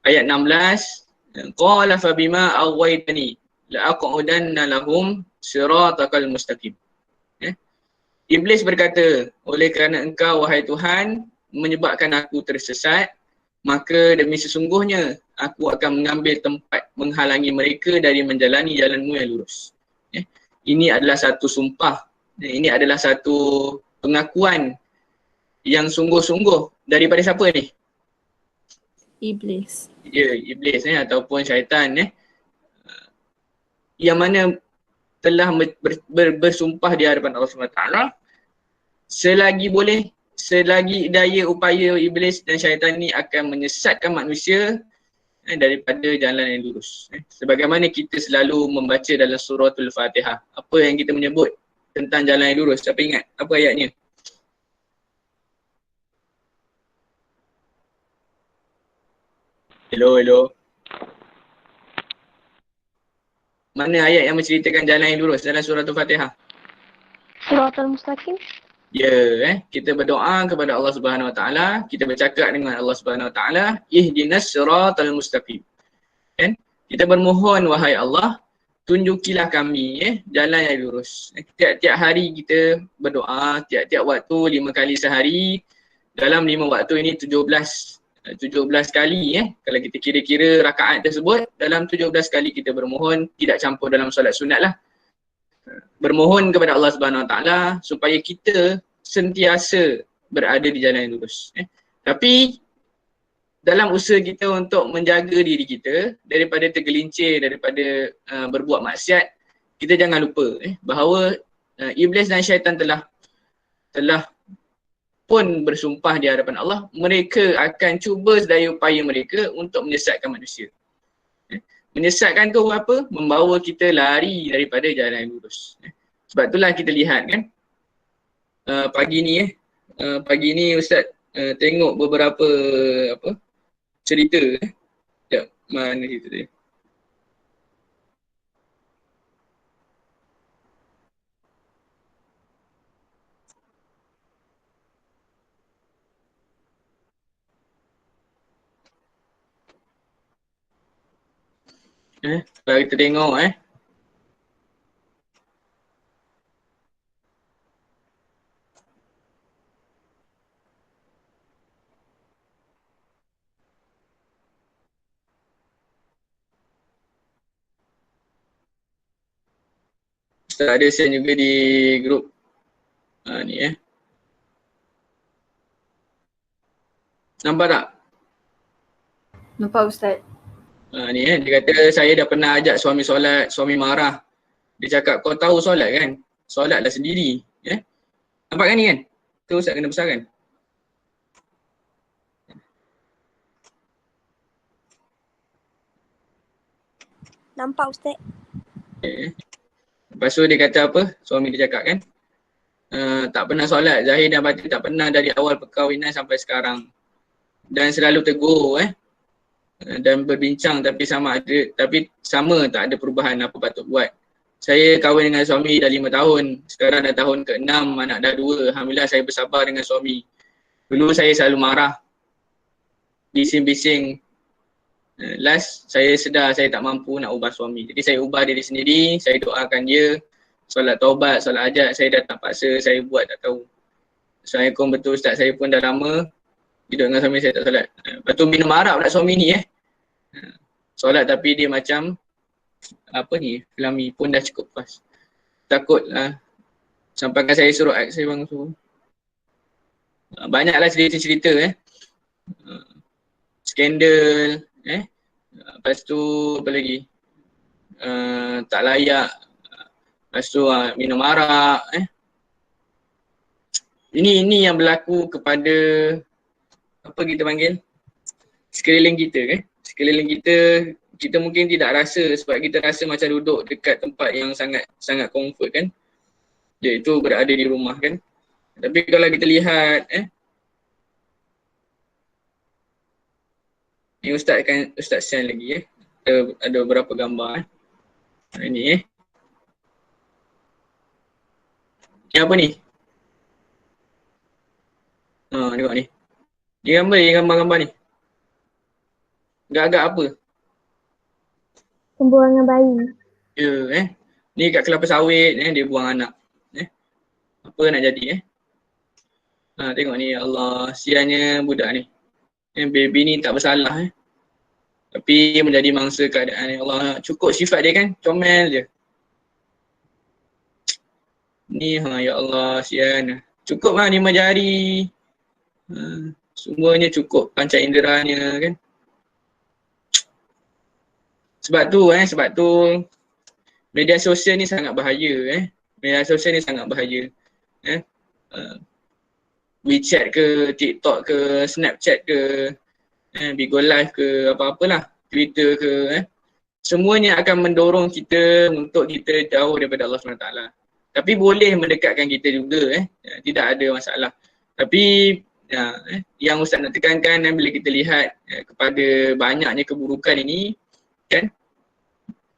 ayat 16, qala fabima aghwaytani la'aq'udanna lahum siratakal mustaqim. Iblis berkata, oleh kerana engkau wahai Tuhan menyebabkan aku tersesat, maka demi sesungguhnya aku akan mengambil tempat menghalangi mereka dari menjalani jalanmu yang lurus. Ini adalah satu sumpah. Ini adalah satu pengakuan yang sungguh-sungguh daripada siapa ni? Iblis. Ya, iblis ataupun syaitan yang mana telah bersumpah di hadapan Allah SWT selagi boleh, selagi daya upaya iblis dan syaitan ni akan menyesatkan manusia daripada jalan yang lurus. Sebagaimana kita selalu membaca dalam suratul Fatihah, apa yang kita menyebut tentang jalan yang lurus, siapa ingat? Apa ayatnya? Hello. Mana ayat yang menceritakan jalan yang lurus dalam surah Al-Fatihah? Siratal mustaqim. Ya, kita berdoa kepada Allah Subhanahu Wa Taala, kita bercakap dengan Allah Subhanahu Wa Taala, ihdinas siratal mustaqim. Kan? Kita bermohon, wahai Allah, tunjukilah kami jalan yang lurus. Tiap-tiap hari kita berdoa, tiap-tiap waktu 5 kali sehari. Dalam 5 waktu ini 17 kali kalau kita kira-kira rakaat tersebut, dalam 17 kali kita bermohon, tidak campur dalam solat sunat lah. Bermohon kepada Allah Subhanahu Wa Taala supaya kita sentiasa berada di jalan yang lurus. Tapi dalam usaha kita untuk menjaga diri kita daripada tergelincir, daripada berbuat maksiat, kita jangan lupa bahawa iblis dan syaitan telah pun bersumpah di hadapan Allah, mereka akan cuba sedaya upaya mereka untuk menyesatkan manusia. Menyesatkan tu apa? Membawa kita lari daripada jalan yang lurus. Sebab itulah kita lihat kan, pagi ni Ustaz tengok beberapa cerita. Sekejap, mana cerita dia? Kalau kita tengok Ustaz ada share juga di grup ni nampak tak? Nampak Ustaz. Ni dia kata saya dah pernah ajak suami solat, suami marah. Dia cakap kau tahu solat kan? Solatlah sendiri. Nampak kan ni kan? Tu Ustaz kena besarkan. Nampak Ustaz. Lepas tu dia kata apa? Suami dia cakap kan? Tak pernah solat, zahir dan batin tak pernah dari awal perkahwinan sampai sekarang. Dan selalu tegur dan berbincang tapi sama tak ada perubahan apa patut buat. Saya kahwin dengan suami dah 5 tahun. Sekarang dah tahun ke-6, anak dah 2. Alhamdulillah saya bersabar dengan suami. Dulu saya selalu marah, bising-bising. Last saya sedar saya tak mampu nak ubah suami. Jadi saya ubah diri sendiri, saya doakan dia. Solat taubat, solat hajat, saya dah tak paksa, saya buat tak tahu. Assalamualaikum, betul Ustaz, saya pun dah lama hidup dengan suami saya tak solat. Lepas tu minum arak pula suami ni solat tapi dia macam Filami pun dah cukup pas. Takutlah sampaikan saya suruh act saya bang tu. Banyaklah cerita-cerita skandal lepas tu apa lagi? Tak layak. Lepas tu minum arak Ini yang berlaku kepada apa kita panggil? Sekeliling kita Sekeliling kita mungkin tidak rasa sebab kita rasa macam duduk dekat tempat yang sangat comfort kan. Iaitu berada di rumah kan. Tapi kalau kita lihat ni Ustaz share lagi ada beberapa gambar ini Ni apa ni? Tengok ni. Ni gambar-gambar ni. Agak-agak apa? Pembuangan bayi. Ya, ni kat kelapa sawit dia buang anak. Apa nak jadi tengok ni, ya Allah, siannya budak ni. Baby ni tak bersalah tapi menjadi mangsa keadaan. Ya Allah, cukup sifat dia kan, comel je. Ni ya Allah, sian. Cukup 5 jari. Semuanya cukup panca inderanya kan. Sebab tu media sosial ni sangat bahaya Media sosial ni sangat bahaya. WeChat ke, TikTok ke, Snapchat ke, Bigo Live ke, apa-apalah, Twitter ke, semuanya akan mendorong kita untuk kita jauh daripada Allah SWT. Tapi boleh mendekatkan kita juga tidak ada masalah. Tapi yang Ustaz nak tekankan bila kita lihat kepada banyaknya keburukan ini kan,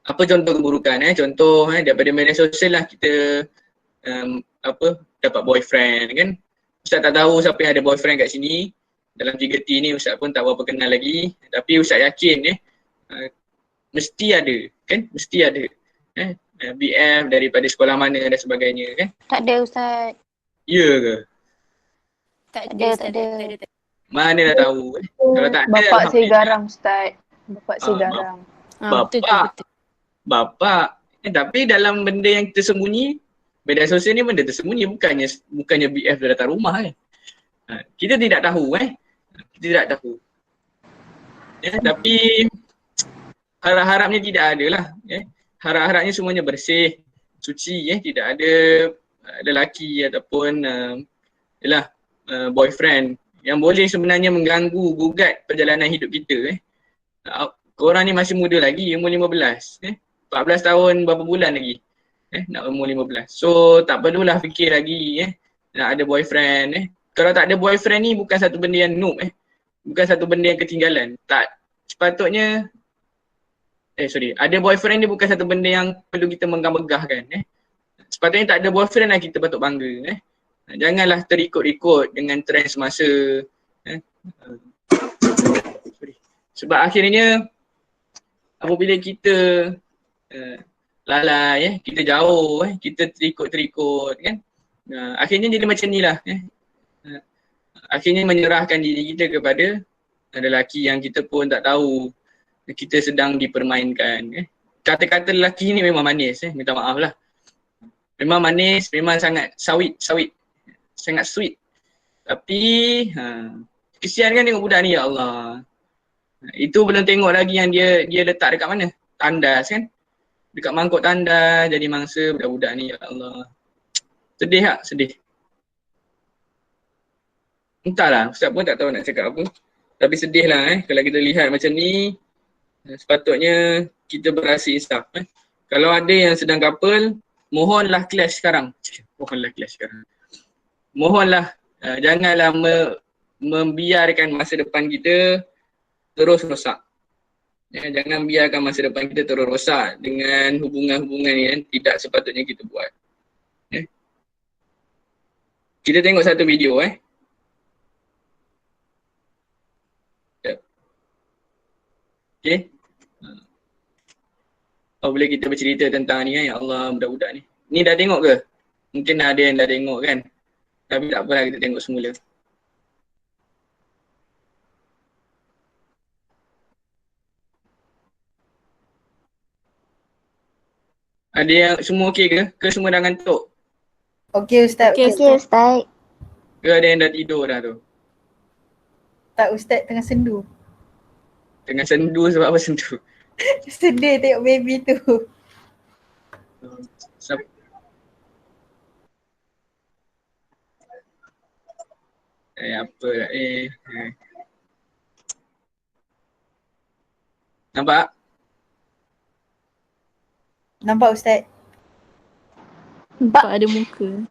apa contoh keburukan contoh daripada media sosial lah kita dapat boyfriend kan. Ustaz tak tahu siapa yang ada boyfriend kat sini. Dalam 3T ni Ustaz pun tak berapa kenal lagi. Tapi Ustaz yakin mesti ada kan, mesti ada BF daripada sekolah mana dan sebagainya kan. Tak ada Ustaz. Ya ke? Tak ada. Mana dah tahu kalau tak ada Bapak saya alhamdulillah. garang Ustaz. Bapak saya garang. Bapak tapi dalam benda yang tersembunyi, media sosial ni benda tersembunyi, bukannya BF dah datang rumah kita tidak tahu kita tidak tahu tapi harap-harapnya tidak ada lah harap-harapnya semuanya bersih, suci tidak ada lelaki ataupun boyfriend yang boleh sebenarnya mengganggu, gugat perjalanan hidup kita korang ni masih muda lagi, umur 15 14 tahun berapa bulan lagi nak umur 15. So tak perlulah fikir lagi nak ada boyfriend Kalau tak ada boyfriend ni bukan satu benda yang noob bukan satu benda yang ketinggalan. Tak, sepatutnya ada boyfriend ni bukan satu benda yang perlu kita megah-megahkan Sepatutnya tak ada boyfriend lah kita patut bangga Janganlah terikut-ikut dengan trend semasa Sebab akhirnya apabila kita lalai kita jauh kita terikut-terikut kan akhirnya jadi macam ni lah akhirnya menyerahkan diri kita kepada lelaki yang kita pun tak tahu kita sedang dipermainkan kata-kata lelaki ni memang manis minta maaf lah, memang manis, memang sangat sawit sangat sweet, tapi kesian kan tengok budak ni, ya Allah. Itu belum tengok lagi yang dia letak dekat mana, tandas kan, dekat mangkuk tandas jadi mangsa budak-budak ni, ya Allah. Sedih tak? Sedih. Entahlah, Ustaz pun tak tahu nak cakap apa. Tapi sedih lah kalau kita lihat macam ni. Sepatutnya kita berasa insaf Kalau ada yang sedang couple, mohonlah clash sekarang. Mohonlah clash sekarang. Mohonlah, janganlah membiarkan masa depan kita terus rosak. Jangan biarkan masa depan kita terus rosak dengan hubungan-hubungan yang tidak sepatutnya kita buat. Kita tengok satu video Okay. Boleh kita bercerita tentang ni ya Allah, budak-budak ni. Ni dah tengok ke? Mungkin ada yang dah tengok kan? Tapi tak apalah, kita tengok semula. Ada yang semua okey ke? Ke semua dah ngantuk? Okey Ustaz. Okey Ustaz. Ke ada yang dah tidur dah tu? Tak, Ustaz tengah sendu. Tengah sendu sebab apa sendu? Sedih tengok baby tu. Apa Nampak? Nampak Ustaz? Nampak ada muka.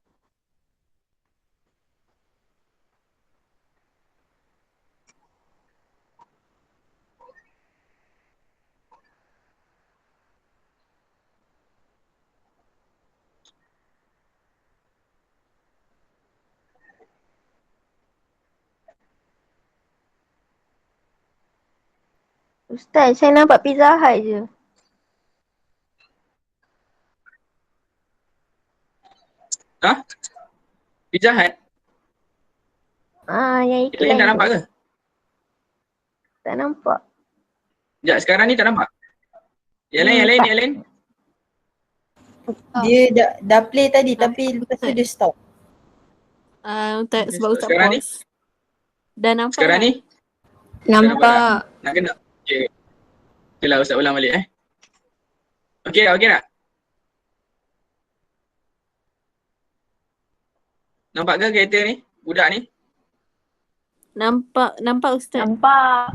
Ustaz, saya nampak Pizza Hut je. Pizza Hut? Yang Itu yang tak nampak ke? Tak nampak. Sekejap, sekarang ni tak nampak? Yang lain? Dia dah play tadi tapi lepas tu dia stop. Sebab Ustaz sekarang pause. Dah nampak Sekarang tak? ni? Nampak. Nak kena? Okay. Okay lah, Ustaz ulang balik Okay tak? Nampak ke kereta ni? Budak ni? Nampak Ustaz. Nampak.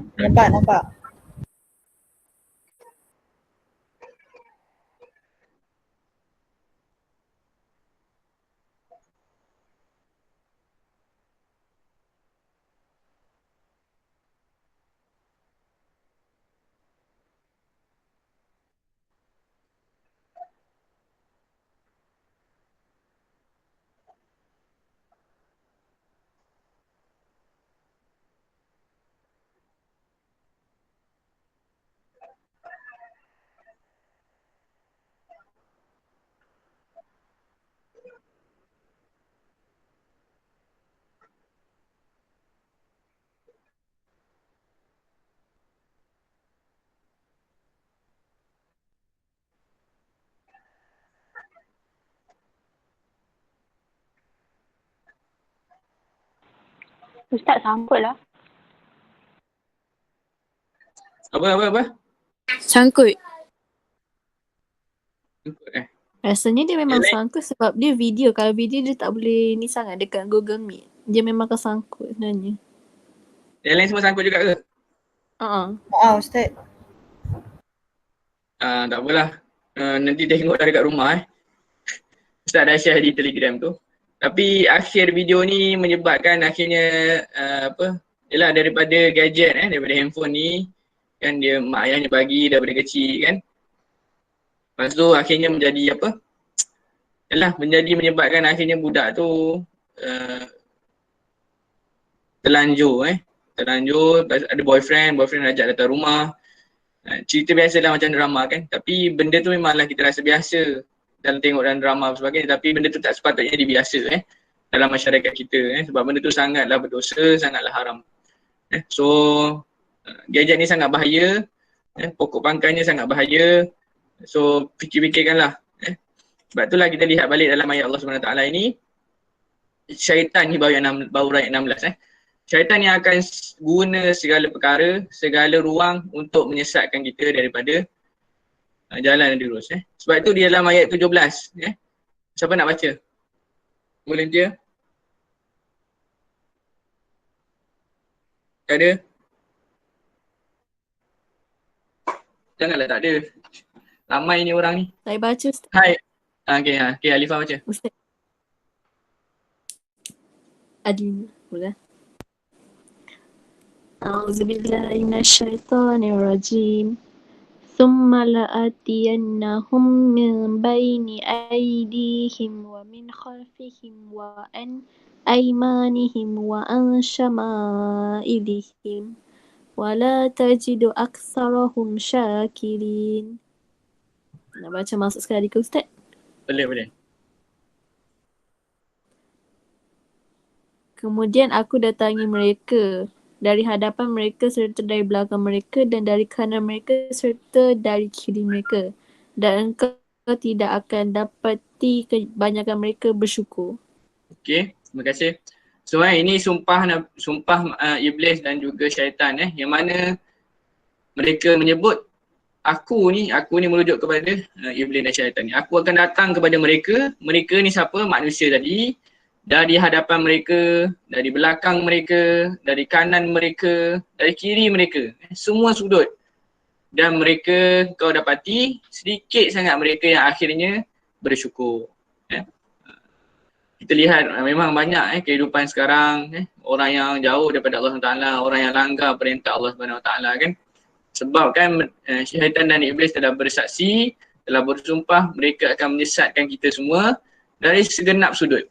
Ustaz sambut lah. Apa? Sangkut. Rasanya dia memang Yang lain? sangkut sebab dia video. Kalau video dia tak boleh ni sangat dekat Google Meet. Dia memang akan sangkut sebenarnya. Yang lain semua sangkut juga ke? Maaf Ustaz. Tak apalah. Nanti tengok dekat rumah Ustaz dah share di Telegram tu. Tapi akhir video ni menyebabkan akhirnya yalah daripada gadget daripada handphone ni kan dia mak ayahnya bagi daripada kecil kan. Lepas tu akhirnya menjadi yalah menyebabkan akhirnya budak tu terlanjur ada boyfriend ajak datang rumah. Cerita biasa lah macam drama kan. Tapi benda tu memanglah kita rasa biasa dalam tengok dalam drama dan sebagainya, tapi benda tu tak sepatutnya dibiasa dalam masyarakat kita sebab benda tu sangatlah berdosa, sangatlah haram. So gadget ni sangat bahaya, pokok pangkalnya sangat bahaya. So fikir-fikirkanlah. Sebab itulah kita lihat balik dalam ayat Allah SWT ini, syaitan ni baru ayat 16 syaitan ni akan guna segala perkara, segala ruang untuk menyesatkan kita daripada jalan yang lurus. Sebab itu di dalam ayat 17. Siapa nak baca? Volunteer? Tak ada? Janganlah tak ada. Ramai ni orang ni. Saya baca Ustaz. Hai. Okay, Alifah baca. Ustaz. Adil. Mula. A'udzubillahi minasyaitonirrajim. ثم لآتينهم من بين أيديهم ومن خلفهم وعن أيمانهم وعن شمائلهم ولا تجد أكثرهم شاكرين. Nak baca masuk sekali ke Ustaz? Boleh. Kemudian aku datangi mereka dari hadapan mereka serta dari belakang mereka dan dari kanan mereka serta dari kiri mereka. Dan engkau tidak akan dapati kebanyakan mereka bersyukur. Okay, terima kasih. So ini sumpah iblis dan juga syaitan yang mana mereka menyebut aku ni merujuk kepada iblis dan syaitan ni. Aku akan datang kepada mereka ni siapa? Manusia tadi. Dari hadapan mereka, dari belakang mereka, dari kanan mereka, dari kiri mereka. Semua sudut. Dan mereka kau dapati sedikit sangat mereka yang akhirnya bersyukur. Kita lihat memang banyak kehidupan sekarang orang yang jauh daripada Allah SWT, orang yang langgar perintah Allah SWT kan. Sebab kan syaitan dan iblis telah bersaksi, telah bersumpah mereka akan menyesatkan kita semua dari segenap sudut.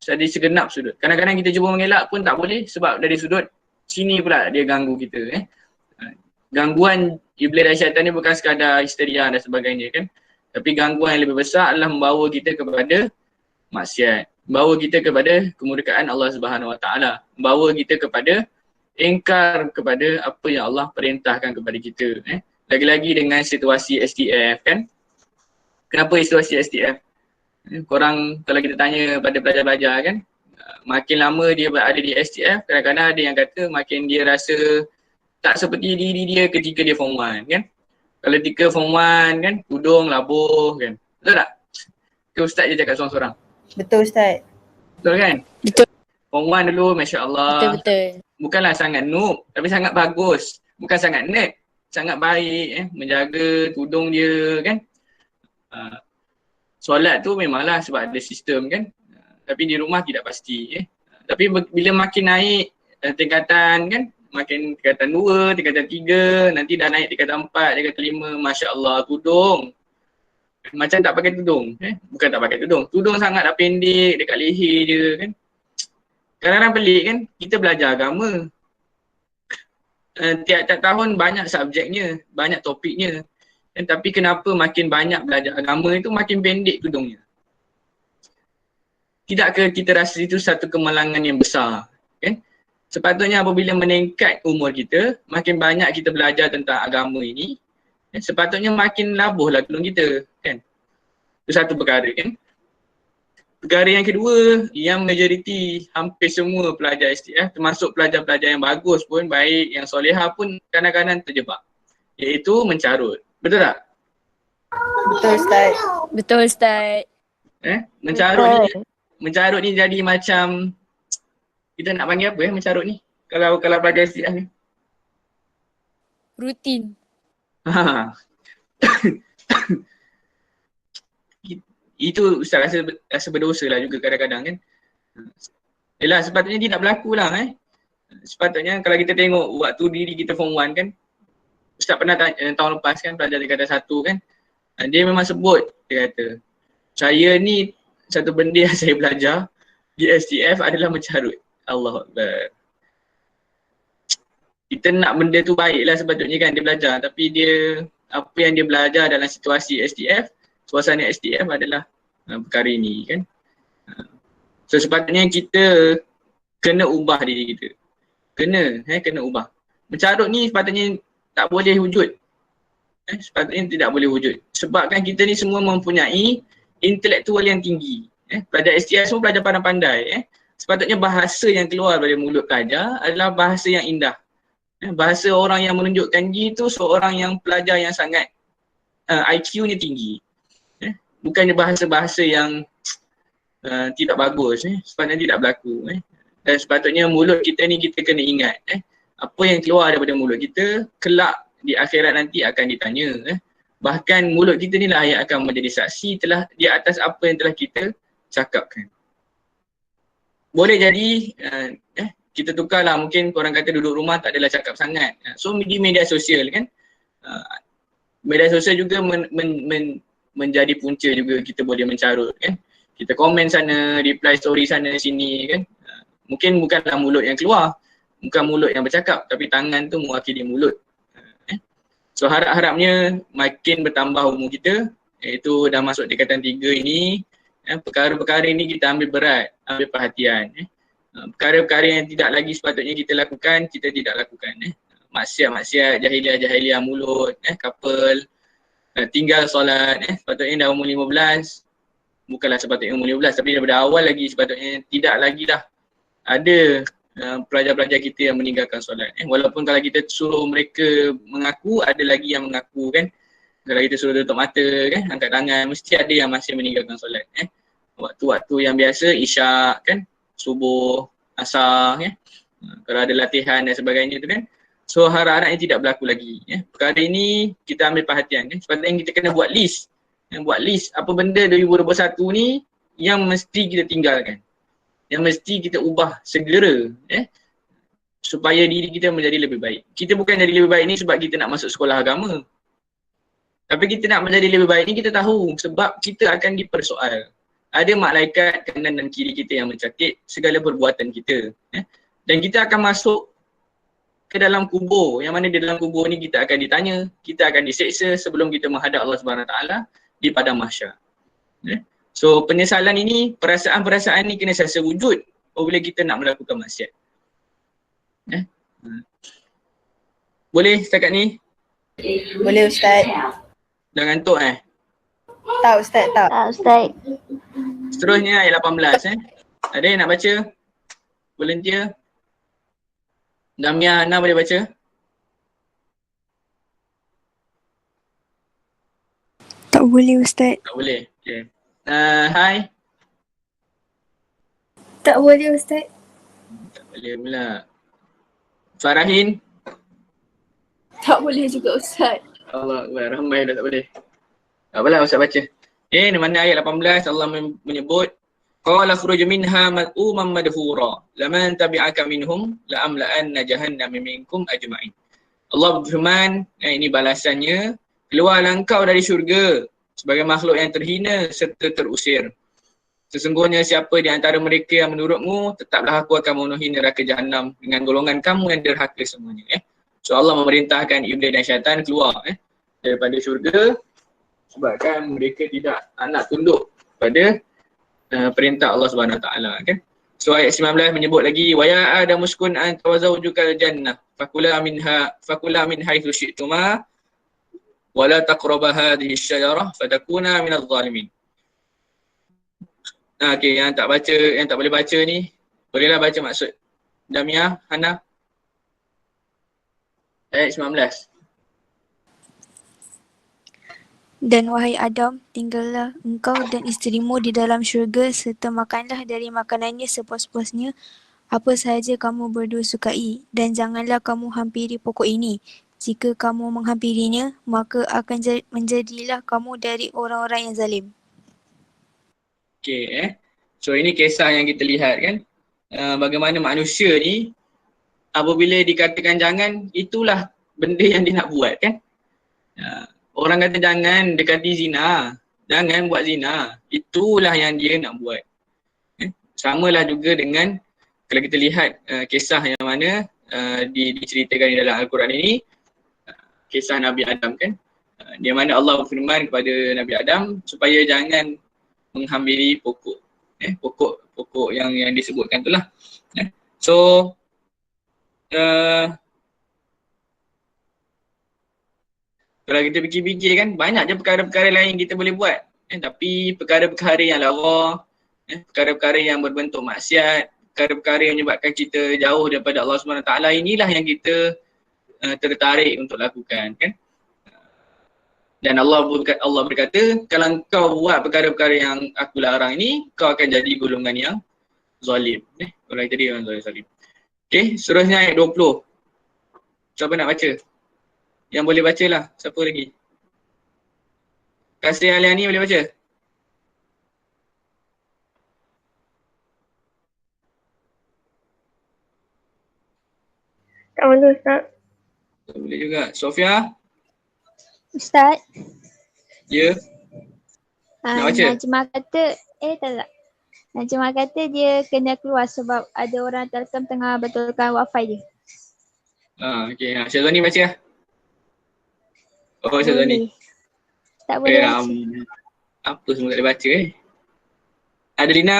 Dari segenap sudut. Kadang-kadang kita cuba mengelak pun tak boleh sebab dari sudut sini pula dia ganggu kita. Gangguan iblis dan syaitan ni bukan sekadar histeria dan sebagainya kan. Tapi gangguan yang lebih besar adalah membawa kita kepada maksiat. Membawa kita kepada kemurkaan Allah Subhanahu Wa Taala. Membawa kita kepada ingkar kepada apa yang Allah perintahkan kepada kita. Lagi-lagi dengan situasi STF kan. Kenapa situasi STF? Korang kalau kita tanya pada pelajar-pelajar kan, makin lama dia berada di STF, kadang-kadang ada yang kata makin dia rasa tak seperti diri dia ketika dia form 1 kan. Kalau ketika form 1 kan, tudung, labuh kan. Betul tak? Ke Ustaz je cakap seorang-seorang? Betul Ustaz. Betul kan? Betul. Form 1 dulu Masya Allah. Betul. Bukanlah sangat noob, tapi sangat bagus. Bukan sangat nerd, sangat baik menjaga tudung dia kan. Solat tu memanglah sebab ada sistem kan. Tapi di rumah tidak pasti. Tapi bila makin naik tingkatan kan, makin tingkatan 2, tingkatan 3, nanti dah naik tingkatan 4, tingkatan 5, Masya Allah tudung. Macam tak pakai tudung. Bukan tak pakai tudung. Tudung sangatlah pendek dekat leher je kan. Kadang-kadang pelik kan, kita belajar agama. Tiap-tiap tahun banyak subjeknya, banyak topiknya. Tapi kenapa makin banyak belajar agama itu makin pendek tudungnya? Tidakkah kita rasa itu satu kemalangan yang besar? Kan? Sepatutnya apabila meningkat umur kita, makin banyak kita belajar tentang agama ini, sepatutnya makin labuhlah tudung kita. Kan? Itu satu perkara kan. Perkara yang kedua, yang majoriti hampir semua pelajar STF termasuk pelajar-pelajar yang bagus pun, baik yang solehah pun kadang-kadang terjebak, iaitu mencarut. Betul tak? Betul Ustaz. Betul Ustaz. Mencarut ni jadi macam, kita nak panggil apa mencarut ni? Kalau pelajar STF ni. Rutin. Itu Ustaz rasa berdosa lah juga kadang-kadang kan. Yelah, sepatutnya tidak berlaku lah Sepatutnya kalau kita tengok waktu diri kita form 1 kan, Ustaz pernah tanya, tahun lepas kan, pelajar tingkatan 1 kan, dia memang sebut, dia kata, saya ni satu benda yang saya belajar di STF adalah mencarut. Allahuakbar. Kita nak benda tu baiklah sepatutnya kan dia belajar, tapi dia, apa yang dia belajar dalam situasi STF, suasana STF adalah perkara ini kan. So sepatutnya kita kena ubah diri kita. Kena ubah. Mencarut ni sepatutnya tak boleh wujud. Sepatutnya tidak boleh wujud. Sebab kan kita ni semua mempunyai intelektual yang tinggi. Pelajar STF semua pelajar pandai-pandai. Sepatutnya bahasa yang keluar dari mulut pelajar adalah bahasa yang indah. Bahasa orang yang menunjukkan itu seorang yang pelajar yang sangat IQ-nya tinggi. Bukannya bahasa-bahasa yang tidak bagus, sepatutnya tidak berlaku. Dan sepatutnya mulut kita ni kita kena ingat, apa yang keluar daripada mulut kita kelak di akhirat nanti akan ditanya. Bahkan mulut kita ni lah yang akan menjadi saksi telah di atas apa yang telah kita cakapkan. Boleh jadi kita tukarlah, mungkin korang kata duduk rumah tak adalah cakap sangat. So di media sosial kan, media sosial juga menjadi punca juga kita boleh mencarut kan. Kita komen sana, reply story sana sini kan. Mungkin bukanlah mulut yang keluar, bukan mulut yang bercakap, tapi tangan tu mewakili mulut. So harap-harapnya makin bertambah umur kita, iaitu dah masuk tingkatan 3 ini, perkara-perkara ini kita ambil berat, ambil perhatian. Perkara-perkara yang tidak lagi sepatutnya kita lakukan, kita tidak lakukan. Maksiat-maksiat, jahiliah-jahiliah mulut, couple, tinggal solat, sepatutnya dah umur 15, bukanlah sepatutnya umur 15, tapi daripada awal lagi sepatutnya tidak lagi dah ada pelajar-pelajar kita yang meninggalkan solat. Walaupun kalau kita suruh mereka mengaku, ada lagi yang mengaku kan. Kalau kita suruh tutup mata kan, angkat tangan, mesti ada yang masih meninggalkan solat. Waktu-waktu yang biasa, isyak kan, subuh, asar kan. Kalau ada latihan dan sebagainya tu kan. So harap-harapnya tidak berlaku lagi. Perkara ini kita ambil perhatian. Sepatutnya kita kena buat list. Buat list apa benda 2021 ni yang mesti kita tinggalkan. Yang mesti kita ubah segera supaya diri kita menjadi lebih baik. Kita bukan jadi lebih baik ni sebab kita nak masuk sekolah agama. Tapi kita nak menjadi lebih baik ni kita tahu sebab kita akan dipersoal. Ada malaikat kanan dan kiri kita yang mencatat segala perbuatan kita. Dan kita akan masuk ke dalam kubur, yang mana di dalam kubur ni kita akan ditanya, kita akan diseksa sebelum kita menghadap Allah Subhanahu Wa Taala di padang mahsyar. So penyesalan ini, perasaan-perasaan ni kena sentiasa wujud apabila kita nak melakukan maksiat. Boleh setakat ni? Boleh Ustaz. Dah ngantuk Tak Ustaz, tak. Tak Ustaz. Seterusnya ayat 18 Ada yang nak baca? Volunteer? Damia Hana boleh baca? Tak boleh Ustaz. Tak boleh. Okay. Hai. Tak boleh Ustaz. Tak boleh pula. Farahin. Tak boleh juga Ustaz. Allah Akbar, ramai dah tak boleh. Tak apalah Ustaz baca. Di mana ayat 18 Allah menyebut qala khruj minha mad'uman madhura laman tabi'aka minhum la'amla'anna jahannama minkum ajma'in. Allah berfirman, ini balasannya, keluarlah engkau dari syurga sebagai makhluk yang terhina serta terusir. Sesungguhnya siapa di antara mereka yang menurutmu, tetaplah aku akan memenuhi neraka jahanam dengan golongan kamu yang derhaka semuanya. So Allah memerintahkan iblis dan syaitan keluar daripada syurga sebabkan mereka tidak nak tunduk pada perintah Allah Subhanahu Wa Taala kan. So ayat 19 menyebut lagi wa ya adamu uskun anta wa zawjukal jannah fakula min haitsu syi'tuma wa la taqrabu hadhihi asy-syajarah fatakuna minadh dhalimin. Okey, yang tak boleh baca ni, bolehlah baca maksud Damia, Hana. Ayat 19. Dan wahai Adam, tinggallah engkau dan isterimu di dalam syurga serta makanlah dari makanannya sepuas-puasnya apa sahaja kamu berdua sukai, dan janganlah kamu hampiri pokok ini. Jika kamu menghampirinya, maka akan menjadilah kamu dari orang-orang yang zalim. Okey, so ini kisah yang kita lihat kan, bagaimana manusia ni apabila dikatakan jangan, itulah benda yang dia nak buat kan. Orang kata jangan dekati zina, jangan buat zina, itulah yang dia nak buat. Samalah juga dengan kalau kita lihat kisah yang mana diceritakan di dalam Al-Quran ini, kisah Nabi Adam kan, di mana Allah berfirman kepada Nabi Adam supaya jangan menghampiri pokok yang disebutkan itulah. So kalau kita fikir-fikir kan, banyak je perkara-perkara lain kita boleh buat. Tapi perkara-perkara yang lara, perkara-perkara yang berbentuk maksiat, perkara-perkara yang menyebabkan kita jauh daripada Allah SWT, inilah yang kita tertarik untuk lakukan kan. Dan Allah berkata, kalau kau buat perkara-perkara yang aku larang ini, kau akan jadi golongan yang zalim. Golongan tadi yang zalim. Okay, seterusnya ayat 20. Siapa nak baca? Yang boleh baca lah. Siapa lagi? Kasih Aliani boleh baca? Tak boleh Ustaz. Boleh juga. Sofia? Ustaz. Ya? Nak baca? Najmah kata, tak. Najmah kata dia kena keluar sebab ada orang Telkom tengah betulkan wifi dia. Okay. Syazwani baca lah. Oh, Syazwani. Tak boleh baca. Apa semua tak boleh baca Adelina?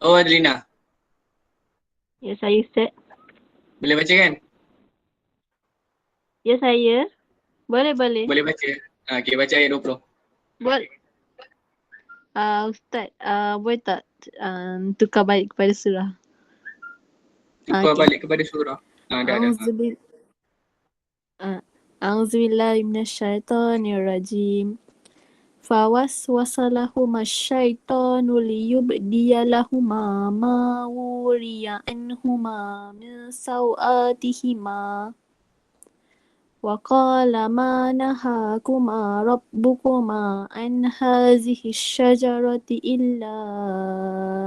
Oh, Adelina. Ya, saya Ustaz. Boleh baca kan? Ya, saya. Boleh. Boleh baca. Okay, baca ayat 20. Boleh. Ustaz, boleh tak tukar balik kepada surah? Tukar balik kepada surah. Dah. A'udzubillahi minasyaitonirrajim. Fawaswasa lahuma syaitanu liyubdiyalahuma ma wuriya anhuma min sawatihima. Wa qala ma nahakuma rabbukuma an hazihi syajarati illa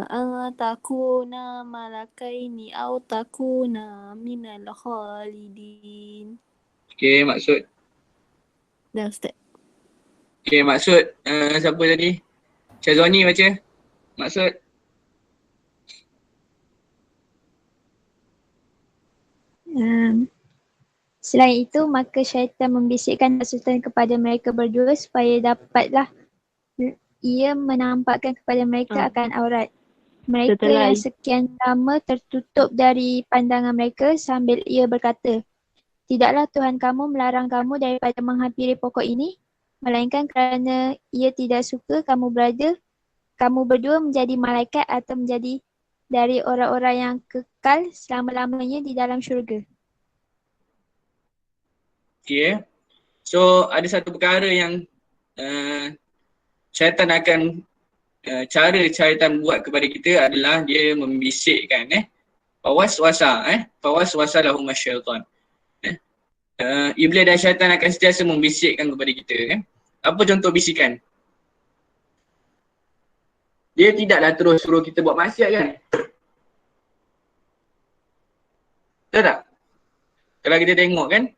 an takuna malakaini aw takuna minal khalidin. Okay, maksud. Dah Ustaz. Okay, maksud siapa tadi? Syazwani baca. Maksud. Selain itu, maka syaitan membisikkan hasutan kepada mereka berdua supaya dapatlah ia menampakkan kepada mereka akan aurat mereka yang sekian lama tertutup dari pandangan mereka sambil ia berkata, tidaklah Tuhan kamu melarang kamu daripada menghampiri pokok ini, melainkan kerana ia tidak suka kamu berdua menjadi malaikat atau menjadi dari orang-orang yang kekal selama-lamanya di dalam syurga. Okay. So ada satu perkara yang syaitan akan cara syaitan buat kepada kita adalah dia membisikkan fawaswasa lahum syaitan. Iblis dan syaitan akan sentiasa membisikkan kepada kita kan. Apa contoh bisikan? Dia tidaklah terus suruh kita buat maksiat kan. Betul tak? Kalau kita tengok kan,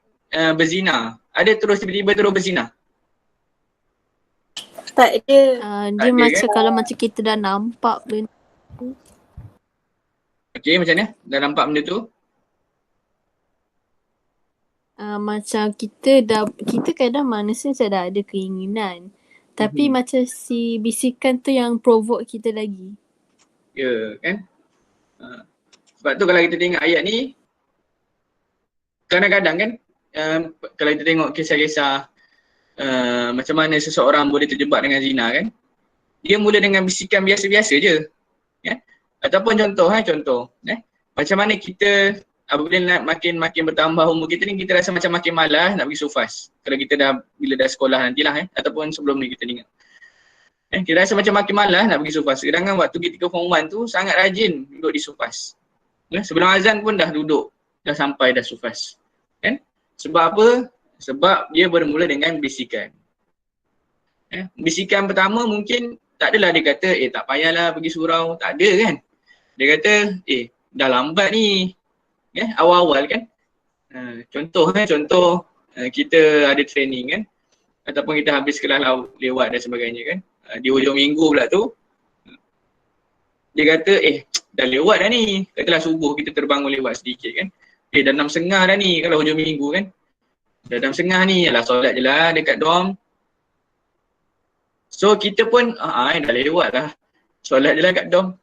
berzina, ada terus tiba-tiba terus berzina? Tak ada. Dia ada, macam kan? Kalau macam kita dah nampak benda. Okay, macam mana? Dah nampak benda tu? Macam kita kadang manusia macam dah ada keinginan. Tapi macam si bisikan tu yang provoke kita lagi. Ya, kan? Sebab tu kalau kita tengok ayat ni, kadang-kadang kan, kalau kita tengok kisah-kisah macam mana seseorang boleh terjebak dengan zina kan, dia mula dengan bisikan biasa-biasa je. Ataupun contoh, macam mana kita apabila makin bertambah umur kita ni, kita rasa macam makin malas nak pergi sufas. Kalau kita bila dah sekolah nantilah ataupun sebelum ni kita ingat. Kita rasa macam makin malas nak pergi sufas. Sedangkan waktu ketika form 1 tu sangat rajin duduk di sufas. Sebelum azan pun dah duduk, dah sampai dah sufas. Kan? Sebab apa? Sebab dia bermula dengan bisikan. Bisikan pertama mungkin tak adalah dia kata, tak payahlah pergi surau. Tak ada kan? Dia kata, dah lambat ni. Awal-awal kan? Contoh kita ada training kan? Ataupun kita habis kelas lewat dan sebagainya kan? Di hujung minggu pula tu, dia kata, dah lewat dah ni. Katalah subuh kita terbangun lewat sedikit kan? Dah 6.30 dah ni kalau hujung minggu kan? Dah 6.30 ni, alah solat je lah dekat dorm. So kita pun, dah lewat lah. Solat je lah kat dorm.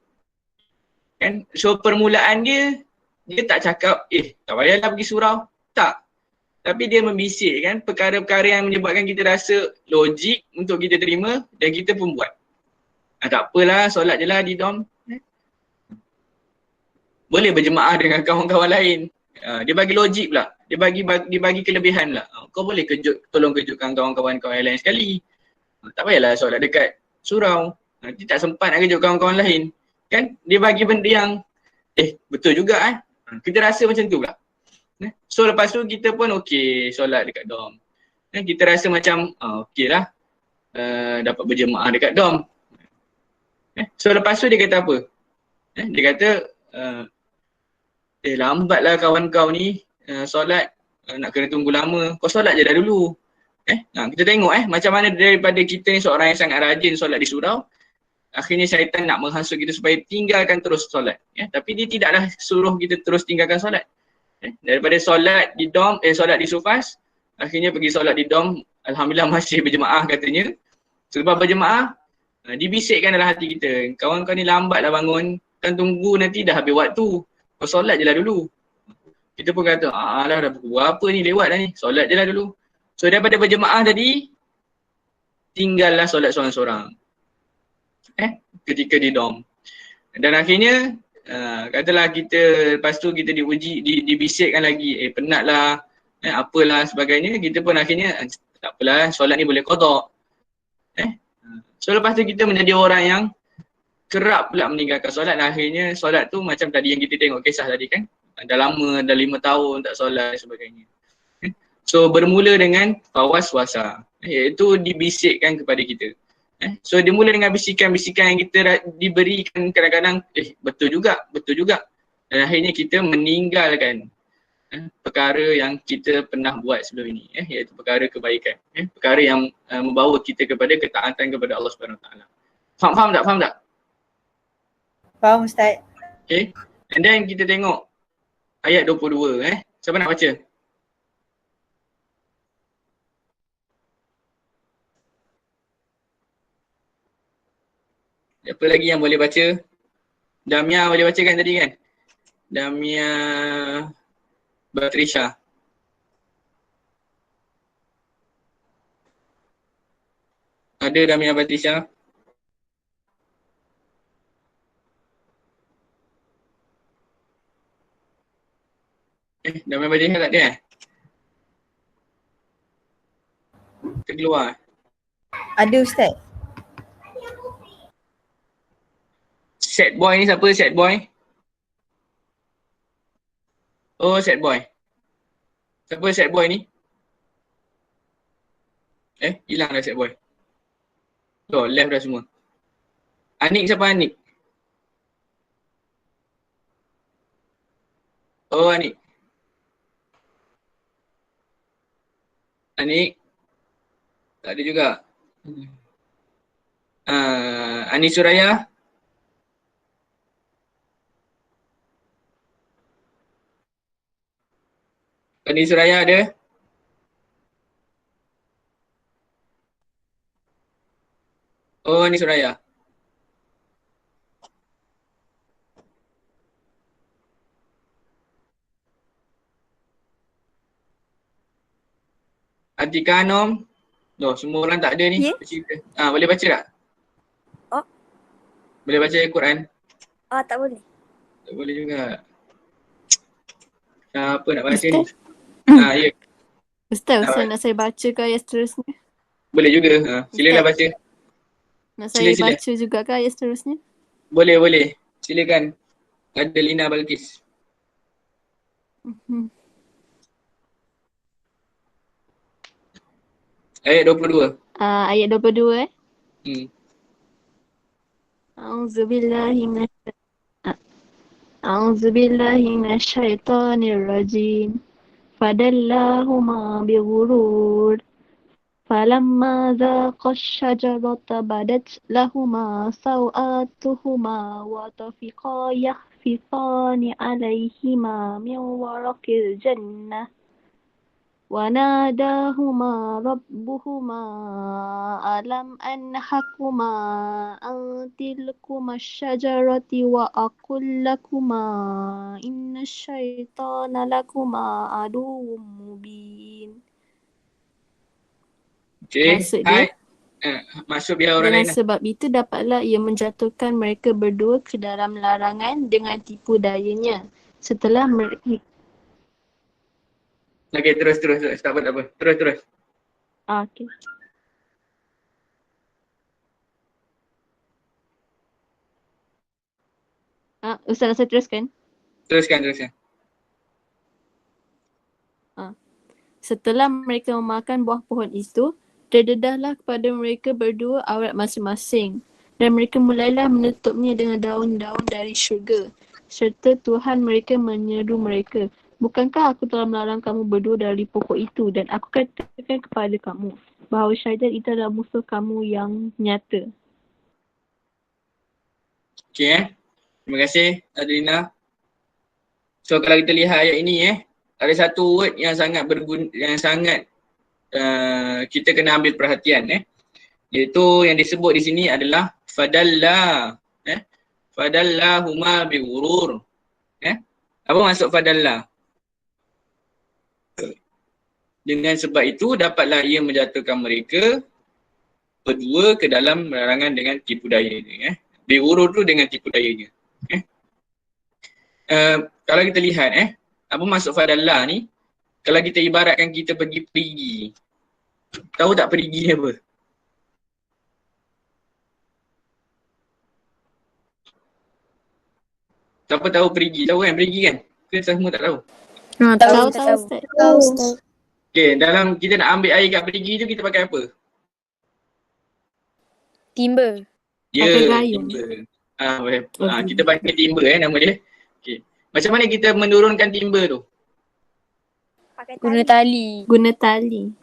Kan? So permulaan dia tak cakap, tak payahlah pergi surau. Tak. Tapi dia membisik kan perkara-perkara yang menyebabkan kita rasa logik untuk kita terima dan kita pun buat. Tak apalah, solat je lah di dorm. Boleh berjemaah dengan kawan-kawan lain. Dia bagi logik pula. Dia bagi kelebihan pula. Kau boleh tolong kejutkan kawan-kawan kau yang lain sekali. Tak payahlah solat dekat surau. Dia tak sempat nak kejut kawan-kawan lain. Kan? Dia bagi benda yang betul juga Kita rasa macam tu pula. So lepas tu kita pun okey solat dekat dorm. Kita rasa macam okey lah dapat berjemaah dekat dorm. So lepas tu dia kata apa? Dia kata lambatlah kawan kau ni solat, nak kena tunggu lama. Kau solat je dah dulu. Kita tengok macam mana daripada kita ni seorang yang sangat rajin solat di surau, akhirnya syaitan nak menghasut kita supaya tinggalkan terus solat. Tapi dia tidaklah suruh kita terus tinggalkan solat. Daripada solat di dorm, solat di sufas, akhirnya pergi solat di dorm, alhamdulillah masih berjemaah katanya. Sebab berjemaah, dibisikkan dalam hati kita, kawan kau ni lambat lah bangun, kan tunggu nanti dah habis waktu, kau solat je lah dulu. Kita pun kata, alah dah pukul berapa ni, lewat dah ni, solat je lah dulu. So daripada berjemaah tadi, tinggallah solat seorang-seorang. Ketika di dorm. Dan akhirnya, katalah kita lepas tu kita dibisikkan lagi, penatlah, apalah sebagainya, kita pun akhirnya tak apalah, solat ni boleh qada. So lepas tu kita menjadi orang yang kerap pula meninggalkan solat, dan akhirnya solat tu macam tadi yang kita tengok kisah tadi kan, dah lama, dah 5 tahun tak solat dan sebagainya. So bermula dengan waswasa, iaitu dibisikkan kepada kita. So dia mula dengan bisikan-bisikan yang kita diberikan kadang-kadang, betul juga. Dan akhirnya kita meninggalkan perkara yang kita pernah buat sebelum ini, iaitu perkara kebaikan, perkara yang membawa kita kepada ketaatan kepada Allah Subhanahu Wa Taala. Faham tak? Faham Ustaz. Okay. And then kita tengok ayat 22. Siapa nak baca? Siapa lagi yang boleh baca? Damia boleh baca kan tadi kan? Damia Batrisha. Ada Damia Batrisha? Damia Batrisha tak ada Terkeluar. Ada Ustaz. Sad boy ni siapa? Sad boy? Oh, sad boy. Siapa sad boy ni? Hilang dah sad boy. Left dah semua. Anik siapa Anik? Oh, Anik. Anik? Tak ada juga. Anik Suraya? Anik Suraya ada? Oh, Anik Suraya. Atikanom. Loh, semua orang tak ada ni. Bercerita. Boleh baca tak? Oh. Boleh baca Al-Quran? Tak boleh. Tak boleh juga. Siapa nak baca ni? Ustaz? Ya. Ustaz nak saya baca ke ayat seterusnya? Boleh juga. Silalah baca. Nak saya Sila. baca juga ke ayat seterusnya? Boleh. Silakan. Ada Lina Balkis. Ayat 22. Ayat 22 A'udzubillahi minasyaitonirrajim. Fadallahuma bighurur. Falamma zaqa asy-syajarata badat lahuma sawatuhuma wa tafiqa yakhfifani 'alaihima min waraqil jannah. وناداهما ربهما ألم أنهكما عن تلكما الشجرة وأقل لكما إن الشيطان لكما عدو مبين. Maksud dia, masuk biar orang lain. Dengan sebab itu dapatlah ia menjatuhkan mereka berdua ke dalam larangan dengan tipu dayanya. Setelah mereka Okay, terus. Tak apa. Terus. Okay. Ustaz nak saya teruskan? Teruskan. Setelah mereka memakan buah pohon itu, terdedahlah kepada mereka berdua aurat masing-masing. Dan mereka mulailah menutupnya dengan daun-daun dari syurga. Serta Tuhan mereka menyeru mereka, bukankah aku telah melarang kamu berdua dari pokok itu dan aku katakan kepada kamu bahawa syaitan itu adalah musuh kamu yang nyata. Okay. Terima kasih Adrina. So kalau kita lihat ayat ini ada satu word yang sangat kita kena ambil perhatian iaitu yang disebut di sini adalah fadalla. Fadallahuma bighurur. Apa maksud fadalla? Dengan sebab itu dapatlah ia menjatuhkan mereka berdua ke dalam larangan dengan tipu dayanya. Bighurur tu dengan tipu dayanya. Kalau kita lihat apa maksud fadalla ni? Kalau kita ibaratkan kita pergi perigi. Tahu tak perigi apa? Siapa tahu perigi? Tahu kan perigi kan? Ke semua tak tahu? Tahu Ustaz. Okay, dalam kita nak ambil air kat perigi tu kita pakai apa? Timba. Pakai gayung. Timba. Kita pakai timba nama dia. Okay. Macam mana kita menurunkan timba tu? Guna tali.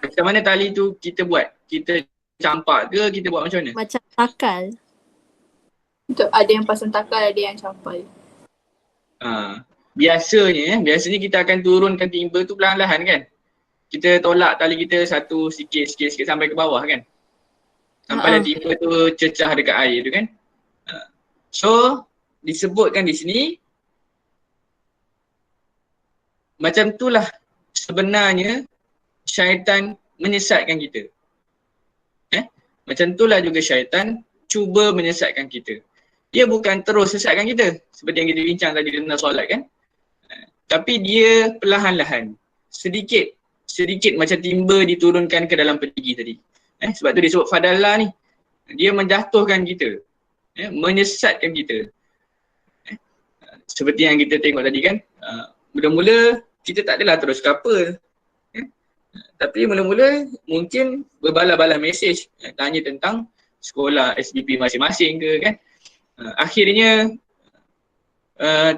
Macam mana tali tu kita buat? Kita campak ke kita buat macam mana? Macam takal. Untuk ada yang pasang takal, ada yang campal. Biasanya kita akan turunkan timba tu perlahan-lahan kan? Kita tolak tali kita satu sikit sampai ke bawah kan? Sampailah timba tu cecah dekat air tu kan? So, disebutkan di sini macam itulah sebenarnya syaitan menyesatkan kita. Macam itulah juga syaitan cuba menyesatkan kita. Dia bukan terus sesatkan kita seperti yang kita bincang tadi tentang solat kan? Tapi dia perlahan-lahan, sedikit macam timba diturunkan ke dalam perigi tadi. Sebab tu disebut fadalla ni. Dia menjatuhkan kita. Menyesatkan kita. Seperti yang kita tengok tadi kan. Mula-mula kita tak adalah terus couple. Tapi mula-mula mungkin berbalah-balah mesej tanya tentang sekolah SBP masing-masing ke kan. Akhirnya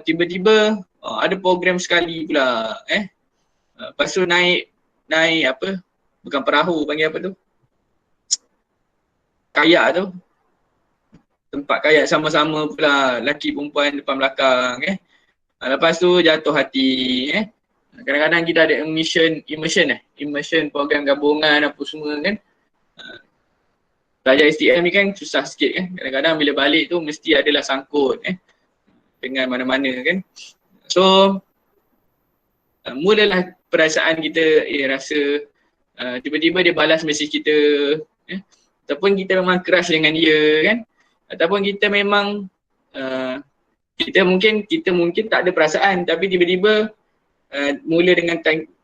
tiba-tiba ada program sekali pula lepas tu naik apa, bukan perahu, panggil apa tu, kayak tu, tempat kayak sama-sama pula lelaki perempuan depan belakang lepas tu jatuh hati kadang-kadang kita ada immersion program gabungan apa semua kan. Belajar STM ni kan susah sikit kan, kadang-kadang bila balik tu mesti adalah sangkut dengan mana-mana kan. So mulalah perasaan kita rasa tiba-tiba dia balas mesej kita, ataupun kita memang crush dengan dia kan, ataupun kita memang kita mungkin tak ada perasaan, tapi tiba-tiba mula dengan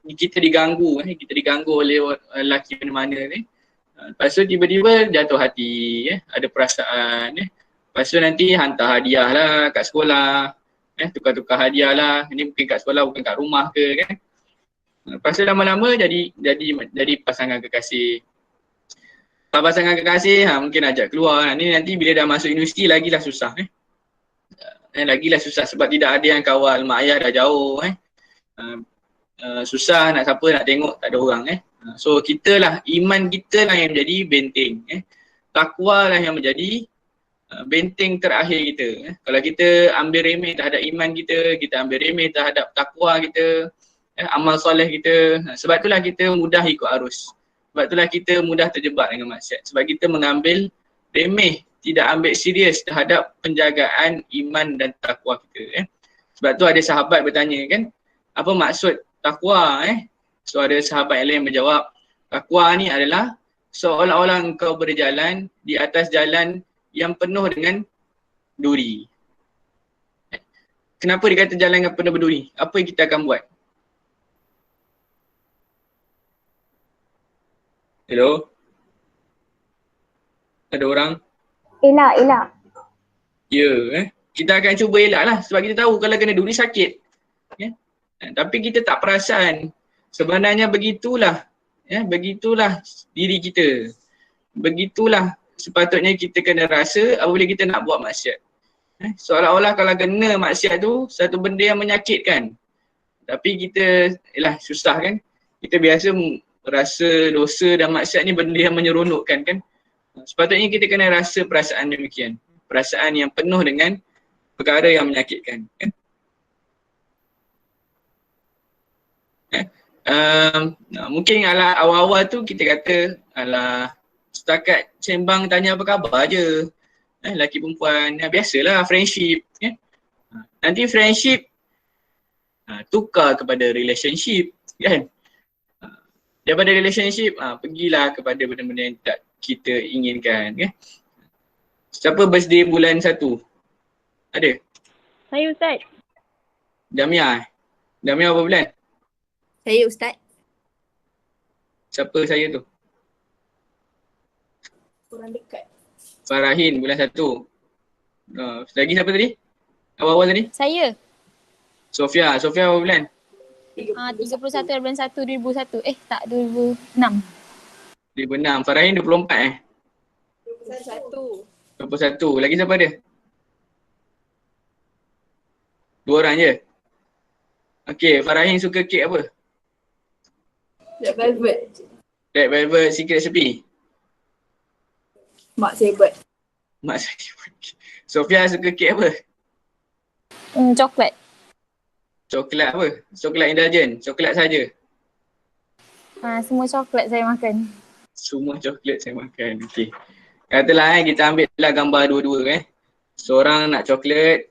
kita diganggu oleh lelaki mana-mana ni. Lepas tu tiba-tiba jatuh hati, ada perasaan, lepas tu nanti hantar hadiah lah kat sekolah, tukar-tukar hadiah lah, ini mungkin kat sekolah bukan kat rumah ke kan. Lepas tu lama-lama jadi pasangan kekasih. Pasangan kekasih mungkin ajak keluar, ni nanti bila dah masuk universiti lagilah susah lagilah susah sebab tidak ada yang kawal, mak ayah dah jauh susah nak siapa nak tengok, tak ada orang So kita lah, iman kita lah yang menjadi benteng, takwa lah yang menjadi benteng terakhir kita. Kalau kita ambil remeh terhadap iman kita, kita ambil remeh terhadap takwa kita, amal soleh kita, sebab itulah kita mudah ikut arus. Sebab itulah kita mudah terjebak dengan maksiat. Sebab kita mengambil remeh, tidak ambil serius terhadap penjagaan iman dan takwa kita. Sebab tu ada sahabat bertanya kan, apa maksud takwa? So ada sahabat yang lain menjawab, takwa ni adalah seolah-olah engkau berjalan di atas jalan yang penuh dengan duri. Kenapa dikata jalan yang penuh berduri? Apa yang kita akan buat? Hello? Ada orang? Elak. Ya, kita akan cuba elak lah sebab kita tahu kalau kena duri sakit. Tapi kita tak perasan. Sebenarnya begitulah, begitulah diri kita. Begitulah sepatutnya kita kena rasa apabila kita nak buat maksiat. Seolah-olah kalau kena maksiat tu satu benda yang menyakitkan. Tapi kita, susah kan. Kita biasa rasa dosa dan maksiat ni benda yang menyeronokkan kan. Sepatutnya kita kena rasa perasaan demikian. Perasaan yang penuh dengan perkara yang menyakitkan. Mungkin awal-awal tu kita kata setakat sembang tanya apa khabar je, lelaki perempuan, biasalah friendship. Nanti friendship tukar kepada relationship kan. Daripada relationship pergilah kepada benda-benda yang tak kita inginkan kan. Siapa birthday bulan 1? Ada? Saya Ustaz. Jamia berapa bulan? Saya Ustaz. Siapa saya tu? Kurang dekat. Farahin bulan 1. Lagi siapa tadi? Awal-awal tadi? Saya. Sofia berapa bulan? 31 bulan 1 2001. Tak 2006. 2006. Farahin 24 21. Lagi siapa ada? 2 orang je. Okay, Farahin suka kek apa? Black Velvet. Black Velvet Secret Recipe. Mak saya buat. Sofia suka kek apa? Coklat. Coklat apa? Coklat indulgent? Coklat saja? Semua coklat saya makan. Semua coklat saya makan. Okey. Katalah kita ambil lah gambar dua-dua Seorang nak coklat.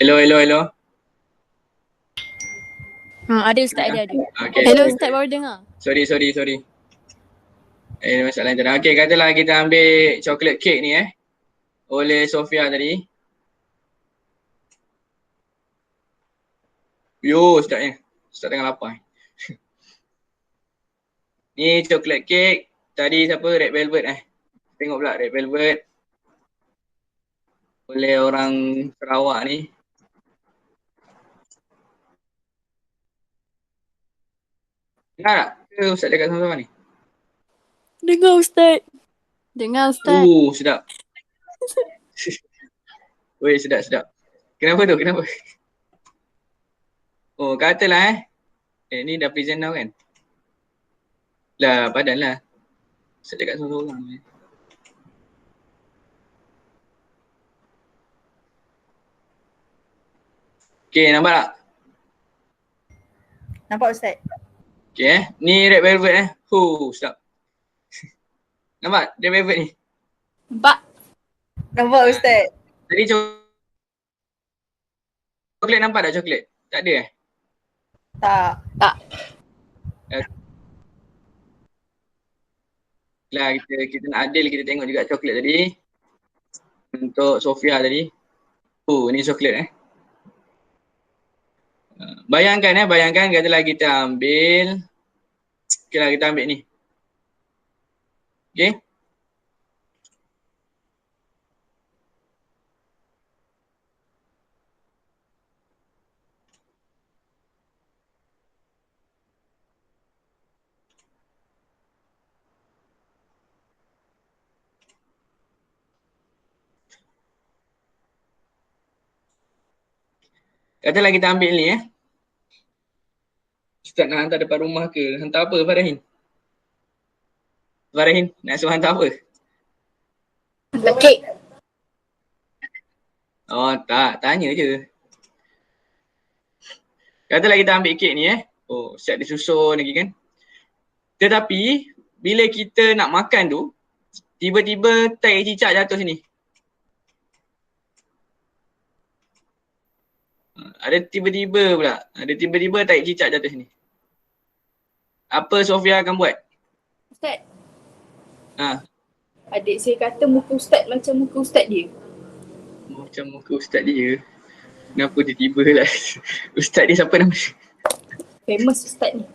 Hello. Ada Ustaz, ada. Okay. Hello Ustaz, baru dengar. Sorry. Masalah internet. Okay, katalah kita ambil coklat cake ni oleh Sofia tadi. Yo, Ustaz tengah lapar. Ni coklat cake. Tadi siapa? Red Velvet Tengok pula Red Velvet. Oleh orang Sarawak ni. Dengar tak? Ke Ustaz dekat sama-sama ni? Dengar Ustaz. Sedap. Weh, sedap. Kenapa tu? Oh, katalah ni dah present now kan? Lah, padan lah. Ustaz dekat sama-sama. Okay, nampak tak? Nampak Ustaz? Okay ni Red Velvet sedap. Nampak Red Velvet ni? Nampak Ustaz? Tadi coklat nampak tak coklat? Tak ada Tak. Lah kita nak adil, kita tengok juga coklat tadi. Untuk Sofia tadi. Ni coklat Bayangkan katalah kita ambil. Okay lah, kita ambil ni. Okay. Katalah kita ambil ni Ustaz nak hantar depan rumah ke? Hantar apa Farahin? Nak suruh hantar apa? Hantar kek. Oh tak, tanya je. Katalah kita ambil kek ni Ustaz disusun lagi kan. Tetapi bila kita nak makan tu, tiba-tiba tai cicak jatuh sini. Ada tiba-tiba tai cicak jatuh sini. Apa Sofia akan buat? Ustaz. Adik saya kata muka Ustaz macam muka Ustaz dia. Macam muka Ustaz dia? Kenapa dia tiba lah? Ustaz dia siapa nama? Famous Ustaz ni.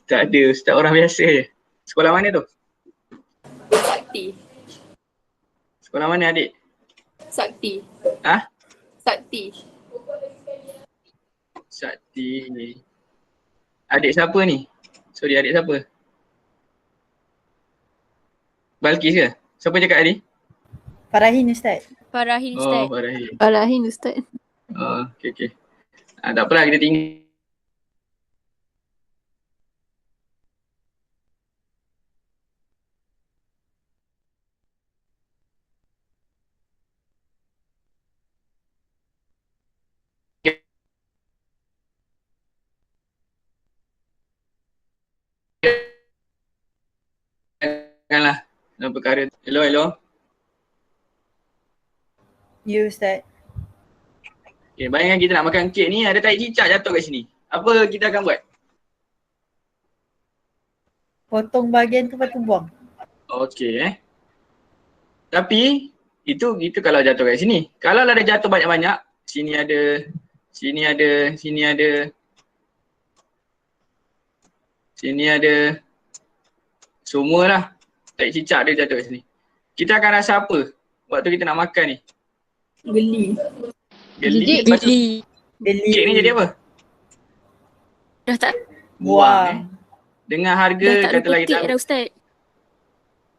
Tak ada. Ustaz orang biasa je. Sekolah mana tu? Sakti. Sekolah mana adik? Sakti. Sakti. Adik siapa ni? Sorry, adik siapa? Balkis ke? Siapa cakap tadi? Farahin Ustaz. Oh, Farahin Ustaz. Oh, okay. Tak apalah, kita tinggal. Lah dalam perkara. Hello. Ya Ustaz. Okay, bayangkan kita nak makan kek ni, ada tai cicak jatuh kat sini. Apa kita akan buat? Potong bahagian tu lepas tu buang. Okay Tapi itu kalau jatuh kat sini. Kalau ada jatuh banyak-banyak, sini ada, semualah tai cicak dia jatuh kat sini. Kita akan rasa apa waktu kita nak makan ni? Geli. Kek ni jadi apa? Dah tak buang. Dengan harga katalah kita dah Ustaz.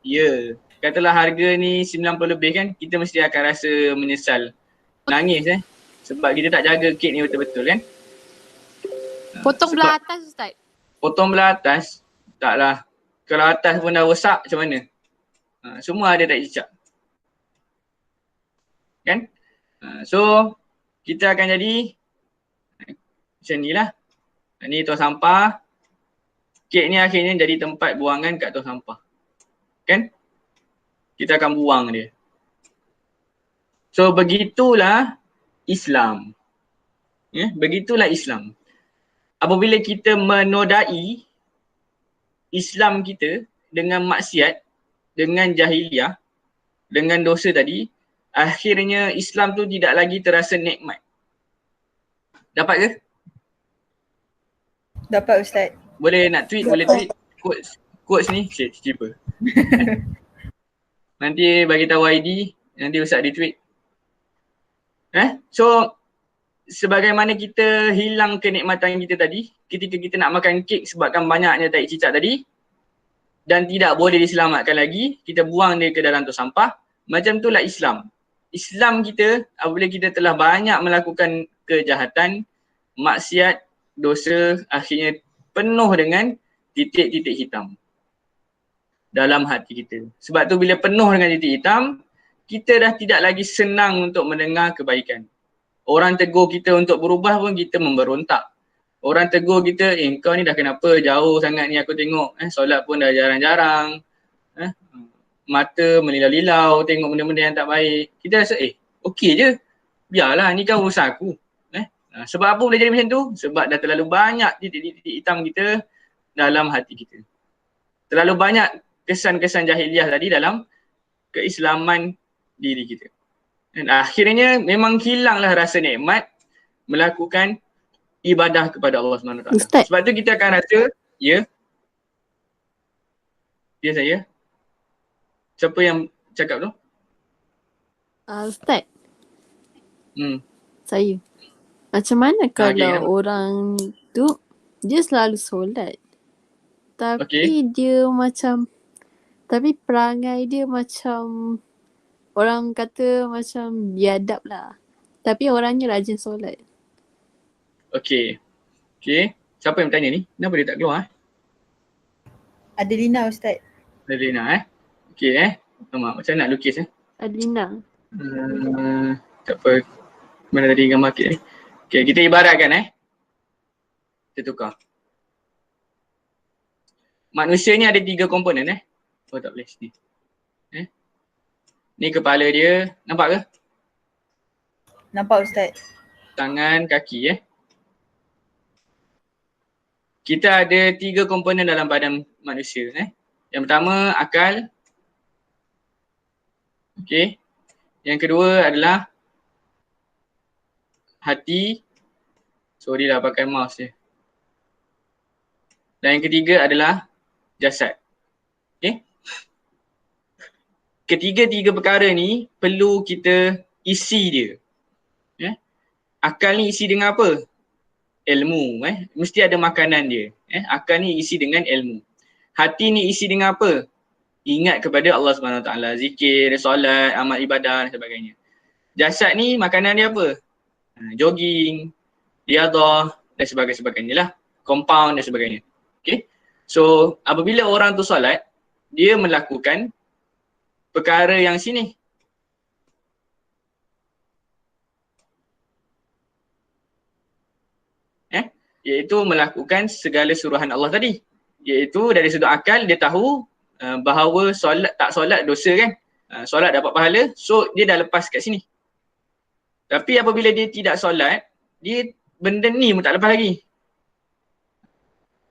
Ya, katalah harga ni 90 lebih kan, kita mesti akan rasa menyesal. Nangis sebab kita tak jaga kek ni betul-betul kan. Potong belah atas Ustaz. Potong belah atas? Taklah. Kalau atas pun dah rosak macam mana? Semua ada tai cicak. Kan? So kita akan jadi macam ni lah. Ni tong sampah. Kek ni akhirnya jadi tempat buangan kat tong sampah. Kan? Kita akan buang dia. So begitulah Islam. Ya, begitulah Islam. Apabila kita menodai Islam kita dengan maksiat, dengan jahiliah, dengan dosa tadi, akhirnya Islam tu tidak lagi terasa nikmat. Dapat ke? Dapat Ustaz. Boleh nak tweet, boleh tweet quotes ni, cheaper. Nanti bagi tahu ID, nanti Ustaz di tweet. So sebagaimana kita hilang kenikmatan kita tadi ketika kita nak makan kek sebabkan banyaknya tai cicak tadi dan tidak boleh diselamatkan lagi, kita buang dia ke dalam tong sampah. Macam itulah Islam. Islam kita apabila kita telah banyak melakukan kejahatan, maksiat, dosa, akhirnya penuh dengan titik-titik hitam dalam hati kita. Sebab tu bila penuh dengan titik hitam, kita dah tidak lagi senang untuk mendengar kebaikan. Orang tegur kita untuk berubah pun kita memberontak. Orang tegur kita, kau ni dah kenapa jauh sangat ni aku tengok. Solat pun dah jarang-jarang. Mata melilau-lilau tengok benda-benda yang tak baik. Kita rasa okey je. Biarlah ni kan urusan aku. Sebab apa boleh jadi macam tu? Sebab dah terlalu banyak titik-titik hitam kita dalam hati kita. Terlalu banyak kesan-kesan jahiliah tadi dalam keislaman diri kita. Dan akhirnya memang hilanglah rasa nikmat melakukan ibadah kepada Allah SWT. Sebab tu kita akan rasa, ya saya. Siapa yang cakap tu? Ustaz. Saya. Macam mana kalau orang tu dia selalu solat tapi dia macam, tapi perangai dia macam orang kata macam biadab lah. Tapi orangnya rajin solat. Okey. Siapa yang bertanya ni? Kenapa dia tak keluar? Adelina Ustaz. Adelina Okey macam nak lukis Adelina. Tak apa. Mana tadi gambar kit ni? Okey, kita ibaratkan kita tukar. Manusia ni ada 3 komponen Oh tak boleh sini. Ni kepala dia, nampak ke? Nampak Ustaz. Tangan, kaki Kita ada 3 komponen dalam badan manusia Yang pertama akal. Okey. Yang kedua adalah hati. Sorry lah pakai mouse je. Dan yang ketiga adalah jasad. Okey. Ketiga-tiga perkara ni perlu kita isi dia. Akal ni isi dengan apa? Ilmu. Mesti ada makanan dia. Akal ni isi dengan ilmu. Hati ni isi dengan apa? Ingat kepada Allah SWT. Zikir, solat, amal ibadah dan sebagainya. Jasad ni makanan dia apa? Jogging, riadah dan sebagainya lah. Compound dan sebagainya. Okay. So apabila orang tu solat, dia melakukan perkara yang sini. Iaitu melakukan segala suruhan Allah tadi. Iaitu dari sudut akal dia tahu bahawa tak solat dosa kan. Solat dapat pahala, so dia dah lepas kat sini. Tapi apabila dia tidak solat, dia benda ni pun tak lepas lagi.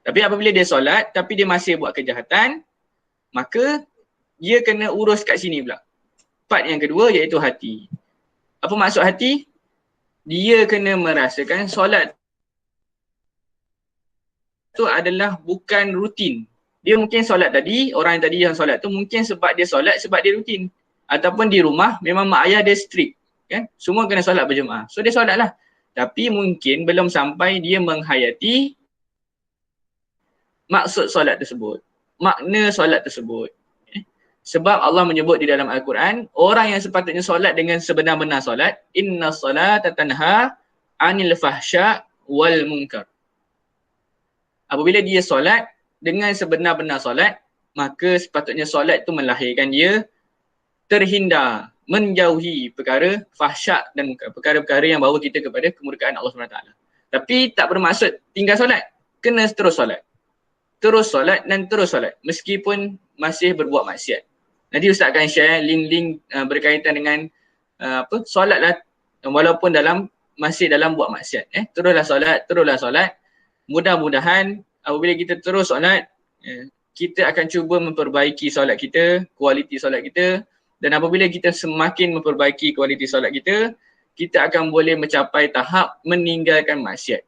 Tapi apabila dia solat tapi dia masih buat kejahatan, maka dia kena urus kat sini pula. Part yang kedua iaitu hati. Apa maksud hati? Dia kena merasakan solat tu adalah bukan rutin. Dia mungkin solat tadi, orang yang tadi yang solat tu mungkin sebab dia solat, sebab dia rutin. Ataupun di rumah memang mak ayah dia strict. Kan? Semua kena solat berjemaah. So dia solat lah. Tapi mungkin belum sampai dia menghayati maksud solat tersebut. Makna solat tersebut. Sebab Allah menyebut di dalam Al-Quran, orang yang sepatutnya solat dengan sebenar-benar solat, inna salata tanha anil fahsya wal munkar. Apabila dia solat dengan sebenar-benar solat, maka sepatutnya solat itu melahirkan dia terhindar, menjauhi perkara fahsyak dan munkar, perkara-perkara yang bawa kita kepada kemurkaan Allah SWT. Tapi tak bermaksud tinggal solat, kena terus solat. Terus solat dan terus solat meskipun masih berbuat maksiat. Nanti Ustaz akan share link-link berkaitan dengan solatlah walaupun masih dalam buat maksiat. Teruslah solat. Mudah-mudahan apabila kita terus solat, kita akan cuba memperbaiki solat kita, kualiti solat kita, dan apabila kita semakin memperbaiki kualiti solat kita, kita akan boleh mencapai tahap meninggalkan maksiat.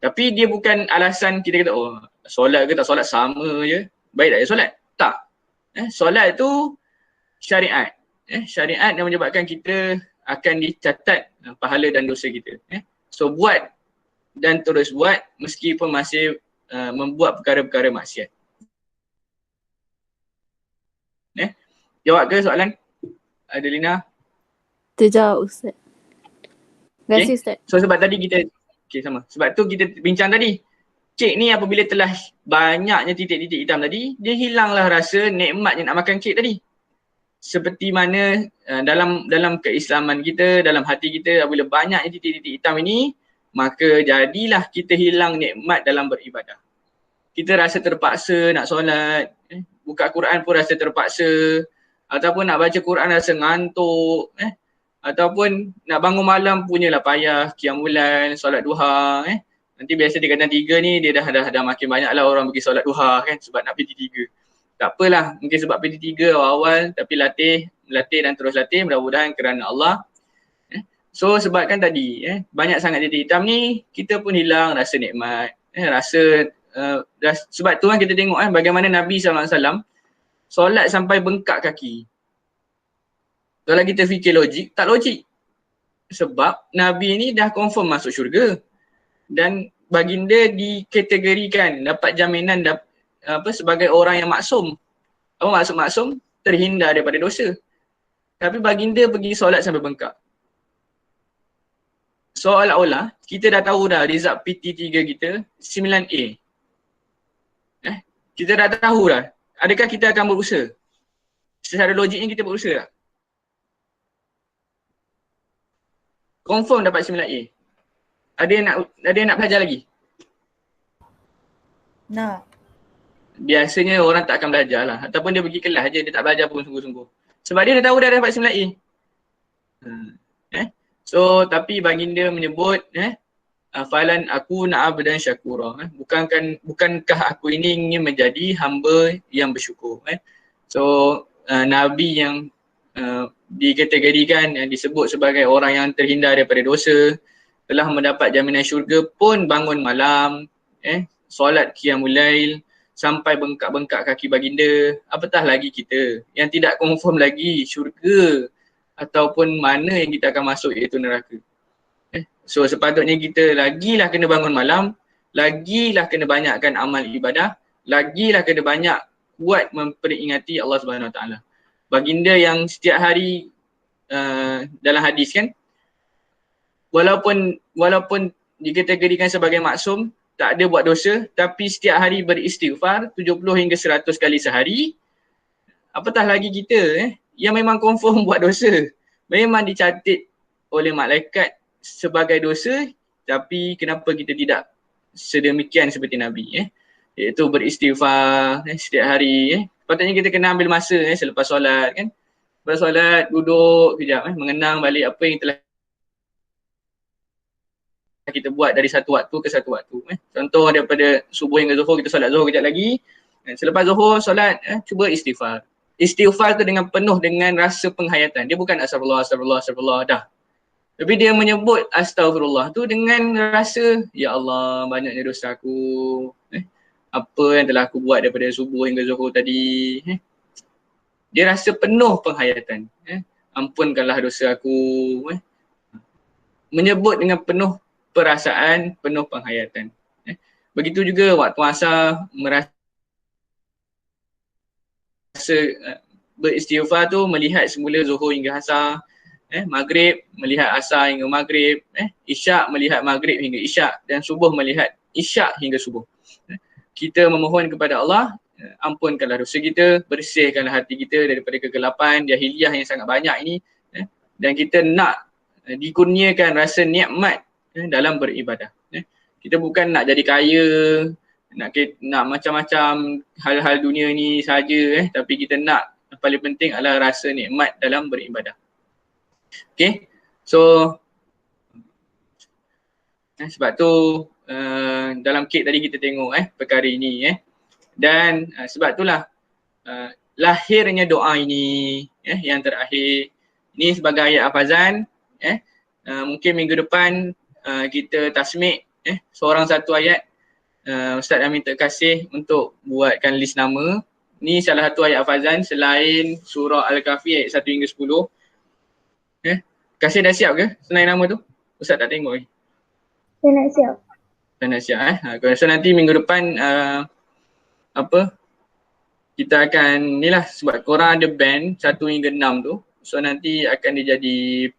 Tapi dia bukan alasan kita kata, oh solat ke tak solat sama je, baik tak je solat. Tak. Solat tu syariat. Syariat yang menyebabkan kita akan dicatat pahala dan dosa kita. So buat dan terus buat meskipun masih membuat perkara-perkara maksiat. Jawab ke soalan Adelina? Terjawab Ustaz. Terima kasih Ustaz. So sebab tadi kita sama. Sebab tu kita bincang tadi. Kek ni apabila telah banyaknya titik-titik hitam tadi, dia hilanglah rasa nikmatnya nak makan kek tadi. Seperti mana dalam keislaman kita, dalam hati kita, apabila banyaknya titik-titik hitam ini, maka jadilah kita hilang nikmat dalam beribadah. Kita rasa terpaksa nak solat, buka Quran pun rasa terpaksa, ataupun nak baca Quran rasa ngantuk, ataupun nak bangun malam punyalah payah, qiyamul, solat duha. Nanti biasa di kadang 3 ni dia dah makin banyak lah orang pergi solat duha kan sebab nak PT3. Tak apalah, mungkin sebab PT3 awal tapi latih dan terus latih, mudah-mudahan kerana Allah. So sebabkan tadi banyak sangat titik hitam ni, kita pun hilang rasa nikmat, sebab tu kan kita tengok bagaimana Nabi SAW solat sampai bengkak kaki. Kalau kita fikir logik, tak logik. Sebab Nabi ni dah confirm masuk syurga dan baginda dikategorikan dapat jaminan sebagai orang yang maksum. Apa maksud maksum? Terhindar daripada dosa. Tapi baginda pergi solat sampai bengkak. Seolah-olah kita dah tahu dah result PT3 kita 9A. Kita dah tahu dah. Adakah kita akan berusaha? Secara logiknya kita berusaha tak? Confirm dapat 9A. Ada yang nak belajar lagi? Nak. Biasanya orang tak akan belajar lah. Ataupun dia pergi kelas je, dia tak belajar pun sungguh-sungguh. Sebab dia dah tahu dah dapat 9A. So tapi baginda menyebut falan aku na'abdan syakura. Bukankah aku ini ingin menjadi hamba yang bersyukur. So Nabi yang dikategorikan, yang disebut sebagai orang yang terhindar daripada dosa, telah mendapat jaminan syurga pun bangun malam, solat qiyamul lail sampai bengkak-bengkak kaki baginda. Apatah lagi kita yang tidak confirm lagi syurga ataupun mana yang kita akan masuk iaitu neraka. So sepatutnya kita lagilah kena bangun malam, lagilah kena banyakkan amal ibadah, lagilah kena banyak kuat memperingati Allah Subhanahu Wa Taala. Baginda yang setiap hari dalam hadis kan, walaupun dikategorikan sebagai maksum, tak ada buat dosa, tapi setiap hari beristighfar 70 hingga 100 kali sehari. Apatah lagi kita yang memang confirm buat dosa, memang dicatat oleh malaikat sebagai dosa, tapi kenapa kita tidak sedemikian seperti Nabi iaitu beristighfar setiap hari. Patutnya kita kena ambil masa selepas solat kan. Lepas solat duduk kejap mengenang balik apa yang telah kita buat dari satu waktu ke satu waktu. Contoh daripada subuh hingga zuhur, kita solat zuhur kejap lagi. Selepas zuhur solat cuba istighfar. Istighfar tu dengan penuh dengan rasa penghayatan. Dia bukan astagfirullah dah. Tapi dia menyebut astagfirullah tu dengan rasa, ya Allah banyaknya dosa aku. Apa yang telah aku buat daripada subuh hingga zuhur tadi. Dia rasa penuh penghayatan. Ampunkanlah dosa aku. Menyebut dengan penuh perasaan, penuh penghayatan. Begitu juga waktu asar merasa beristighfar tu melihat semula zuhur hingga asar. Maghrib melihat asar hingga maghrib. Isyak melihat maghrib hingga isyak. Dan subuh melihat isyak hingga subuh. Kita memohon kepada Allah, ampunkanlah dosa kita, bersihkanlah hati kita daripada kegelapan, jahiliah yang sangat banyak ini. Dan kita nak dikurniakan rasa nikmat dalam beribadah. Kita bukan nak jadi kaya, nak macam-macam hal-hal dunia ni saja, tapi kita nak paling penting adalah rasa nikmat dalam beribadah. Okay, so sebab tu dalam kek tadi kita tengok perkara ini dan sebab itulah lahirnya doa ini yang terakhir ini sebagai ayat hafazan. Mungkin minggu depan kita tasmik seorang satu ayat. Ustaz dah minta kasih untuk buatkan list nama. Ni salah satu ayat hafazan selain surah Al-Kahfi ayat 1 hingga 10. Kasih dah siap ke selain nama tu? Ustaz tak tengok ni. Saya nak siap. Saya nak siap so nanti minggu depan kita akan ni lah, sebab korang ada band 1 hingga 6 tu. So nanti akan dia jadi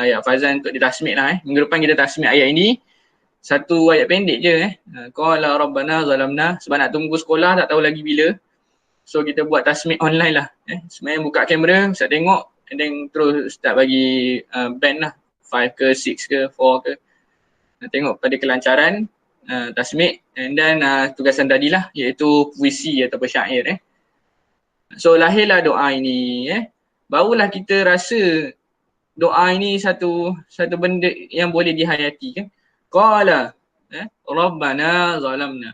ayat hafazan untuk ditasmik lah. Minggu depan kita tasmik ayat ini. Satu ayat pendek je Qala Rabbana zalamna, sebab nak tunggu sekolah tak tahu lagi bila. So kita buat tasmik online lah. Sebenarnya buka kamera, Ustaz tengok and then terus start bagi band lah, 5 ke 6 ke 4 ke. Tengok pada kelancaran tasmik and then tugasan tadi lah, iaitu puisi ataupun syair. So lahirlah doa ini barulah kita rasa doa ini satu benda yang boleh dihayati kan. Qala Rabbana zalamna,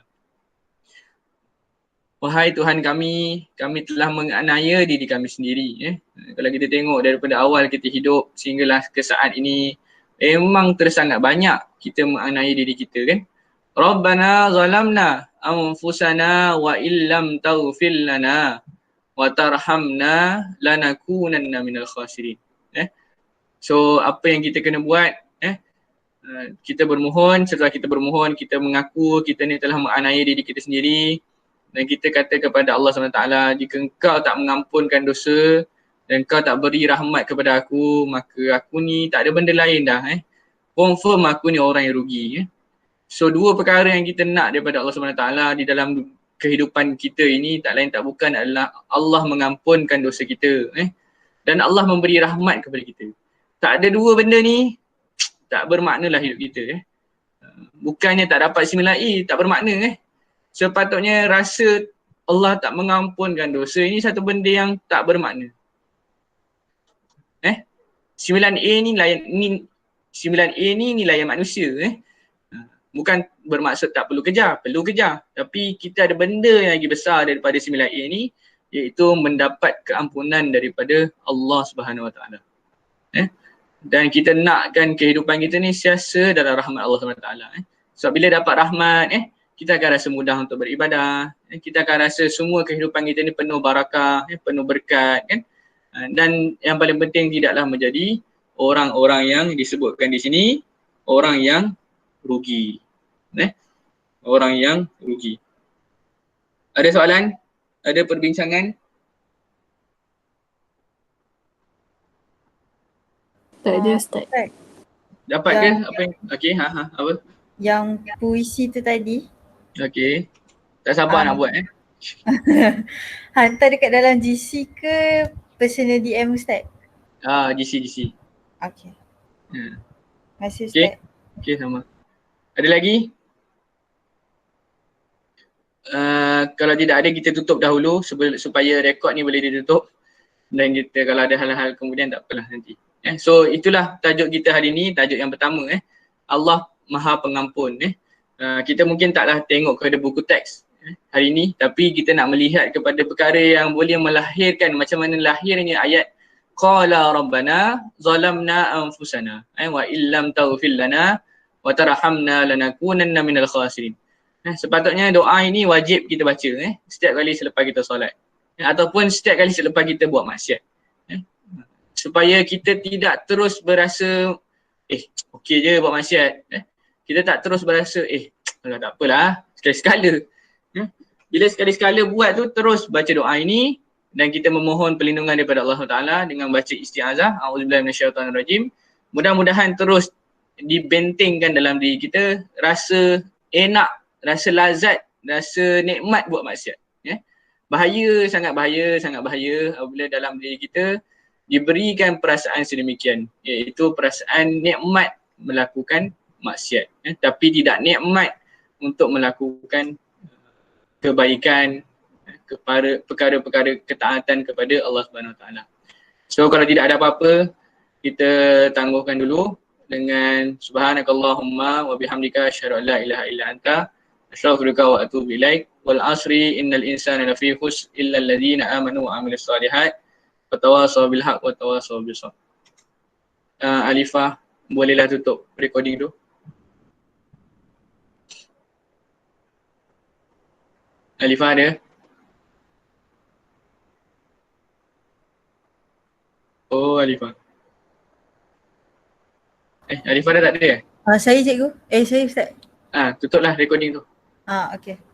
wahai Tuhan kami telah menganiaya diri kami sendiri. Kalau kita tengok daripada awal kita hidup sehinggalah ke saat ini, memang tersangat banyak kita menganiaya diri kita kan. Rabbana zalamna anfusana wa illam taghfir lana wa tarhamna lanakunanna minal khasirin. So apa yang kita kena buat? Kita bermohon, setelah kita bermohon kita mengaku kita ni telah menganiaya diri kita sendiri dan kita kata kepada Allah SWT, jika engkau tak mengampunkan dosa dan engkau tak beri rahmat kepada aku, maka aku ni tak ada benda lain dah. Confirm aku ni orang yang rugi. So dua perkara yang kita nak daripada Allah SWT di dalam kehidupan kita ini tak lain tak bukan adalah Allah mengampunkan dosa kita dan Allah memberi rahmat kepada kita. Tak ada dua benda ni, tak bermaknalah hidup kita. Bukannya tak dapat similai, tak bermakna. Sepatutnya rasa Allah tak mengampunkan dosa ini satu benda yang tak bermakna. 9A ni nilai manusia. Bukan bermaksud tak perlu kejar, perlu kejar. Tapi kita ada benda yang lagi besar daripada 9A ni, iaitu mendapat keampunan daripada Allah Subhanahu Wa Taala. Dan kita nakkan kehidupan kita ni siasa dalam rahmat Allah SWT. Sebab bila dapat rahmat, kita akan rasa mudah untuk beribadah. Kita akan rasa semua kehidupan kita ni penuh barakah, penuh berkat kan. Dan yang paling penting tidaklah menjadi orang-orang yang disebutkan di sini, orang yang rugi. Orang yang rugi. Ada soalan? Ada perbincangan? Tak ada Ustaz. Dapat ke apa yang okey apa? Yang puisi tu tadi. Okey. Tak sabar nak buat Hantar dekat dalam GC ke personal DM Ustaz? GC. Okey. Terima kasih Ustaz. Okey sama. Ada lagi? Kalau tidak ada kita tutup dahulu supaya rekod ni boleh ditutup dan kita kalau ada hal-hal kemudian tak apalah nanti. So itulah tajuk kita hari ni, tajuk yang pertama Allah Maha Pengampun. Kita mungkin taklah tengok kepada buku teks hari ni, tapi kita nak melihat kepada perkara yang boleh melahirkan macam mana lahirnya ayat Qala Rabbana zalamna anfusana wa illam taghfir lana wa tarhamna lanakunanna minal khasirin. Sepatutnya doa ini wajib kita baca setiap kali selepas kita solat ataupun setiap kali selepas kita buat maksiat. Supaya kita tidak terus berasa okey je buat maksiat. Kita tak terus berasa alah tak apalah, sekali-sekala. Bila sekali-sekala buat tu terus baca doa ini dan kita memohon perlindungan daripada Allah Taala dengan baca isti'azah, auzubillahi minasyaitonirrajim. Mudah-mudahan terus dibentengkan dalam diri kita rasa enak, rasa lazat, rasa nikmat buat maksiat. Sangat bahaya apabila dalam diri kita diberikan perasaan sedemikian, iaitu perasaan nikmat melakukan maksiat, tapi tidak nikmat untuk melakukan kebaikan, kepada perkara-perkara ketaatan kepada Allah Subhanahu Wa Taala. So kalau tidak ada apa-apa, kita tangguhkan dulu dengan subhanakallahumma wa bihamdika asyhadu an la ilaha illa anta astaghfiruka wa atubu ilaik. Wal asri innal insana lafi khusr illa alladhina amanu wa amilus solihat wa tawasaw bil haqq wa tawasaw bis sabr. Alifah, bolehlah tutup recording tu. Alifah ada? Oh, Alifah. Alifah dah tak ada? Saya cikgu. Saya Ustaz. Tutuplah recording tu. Okey.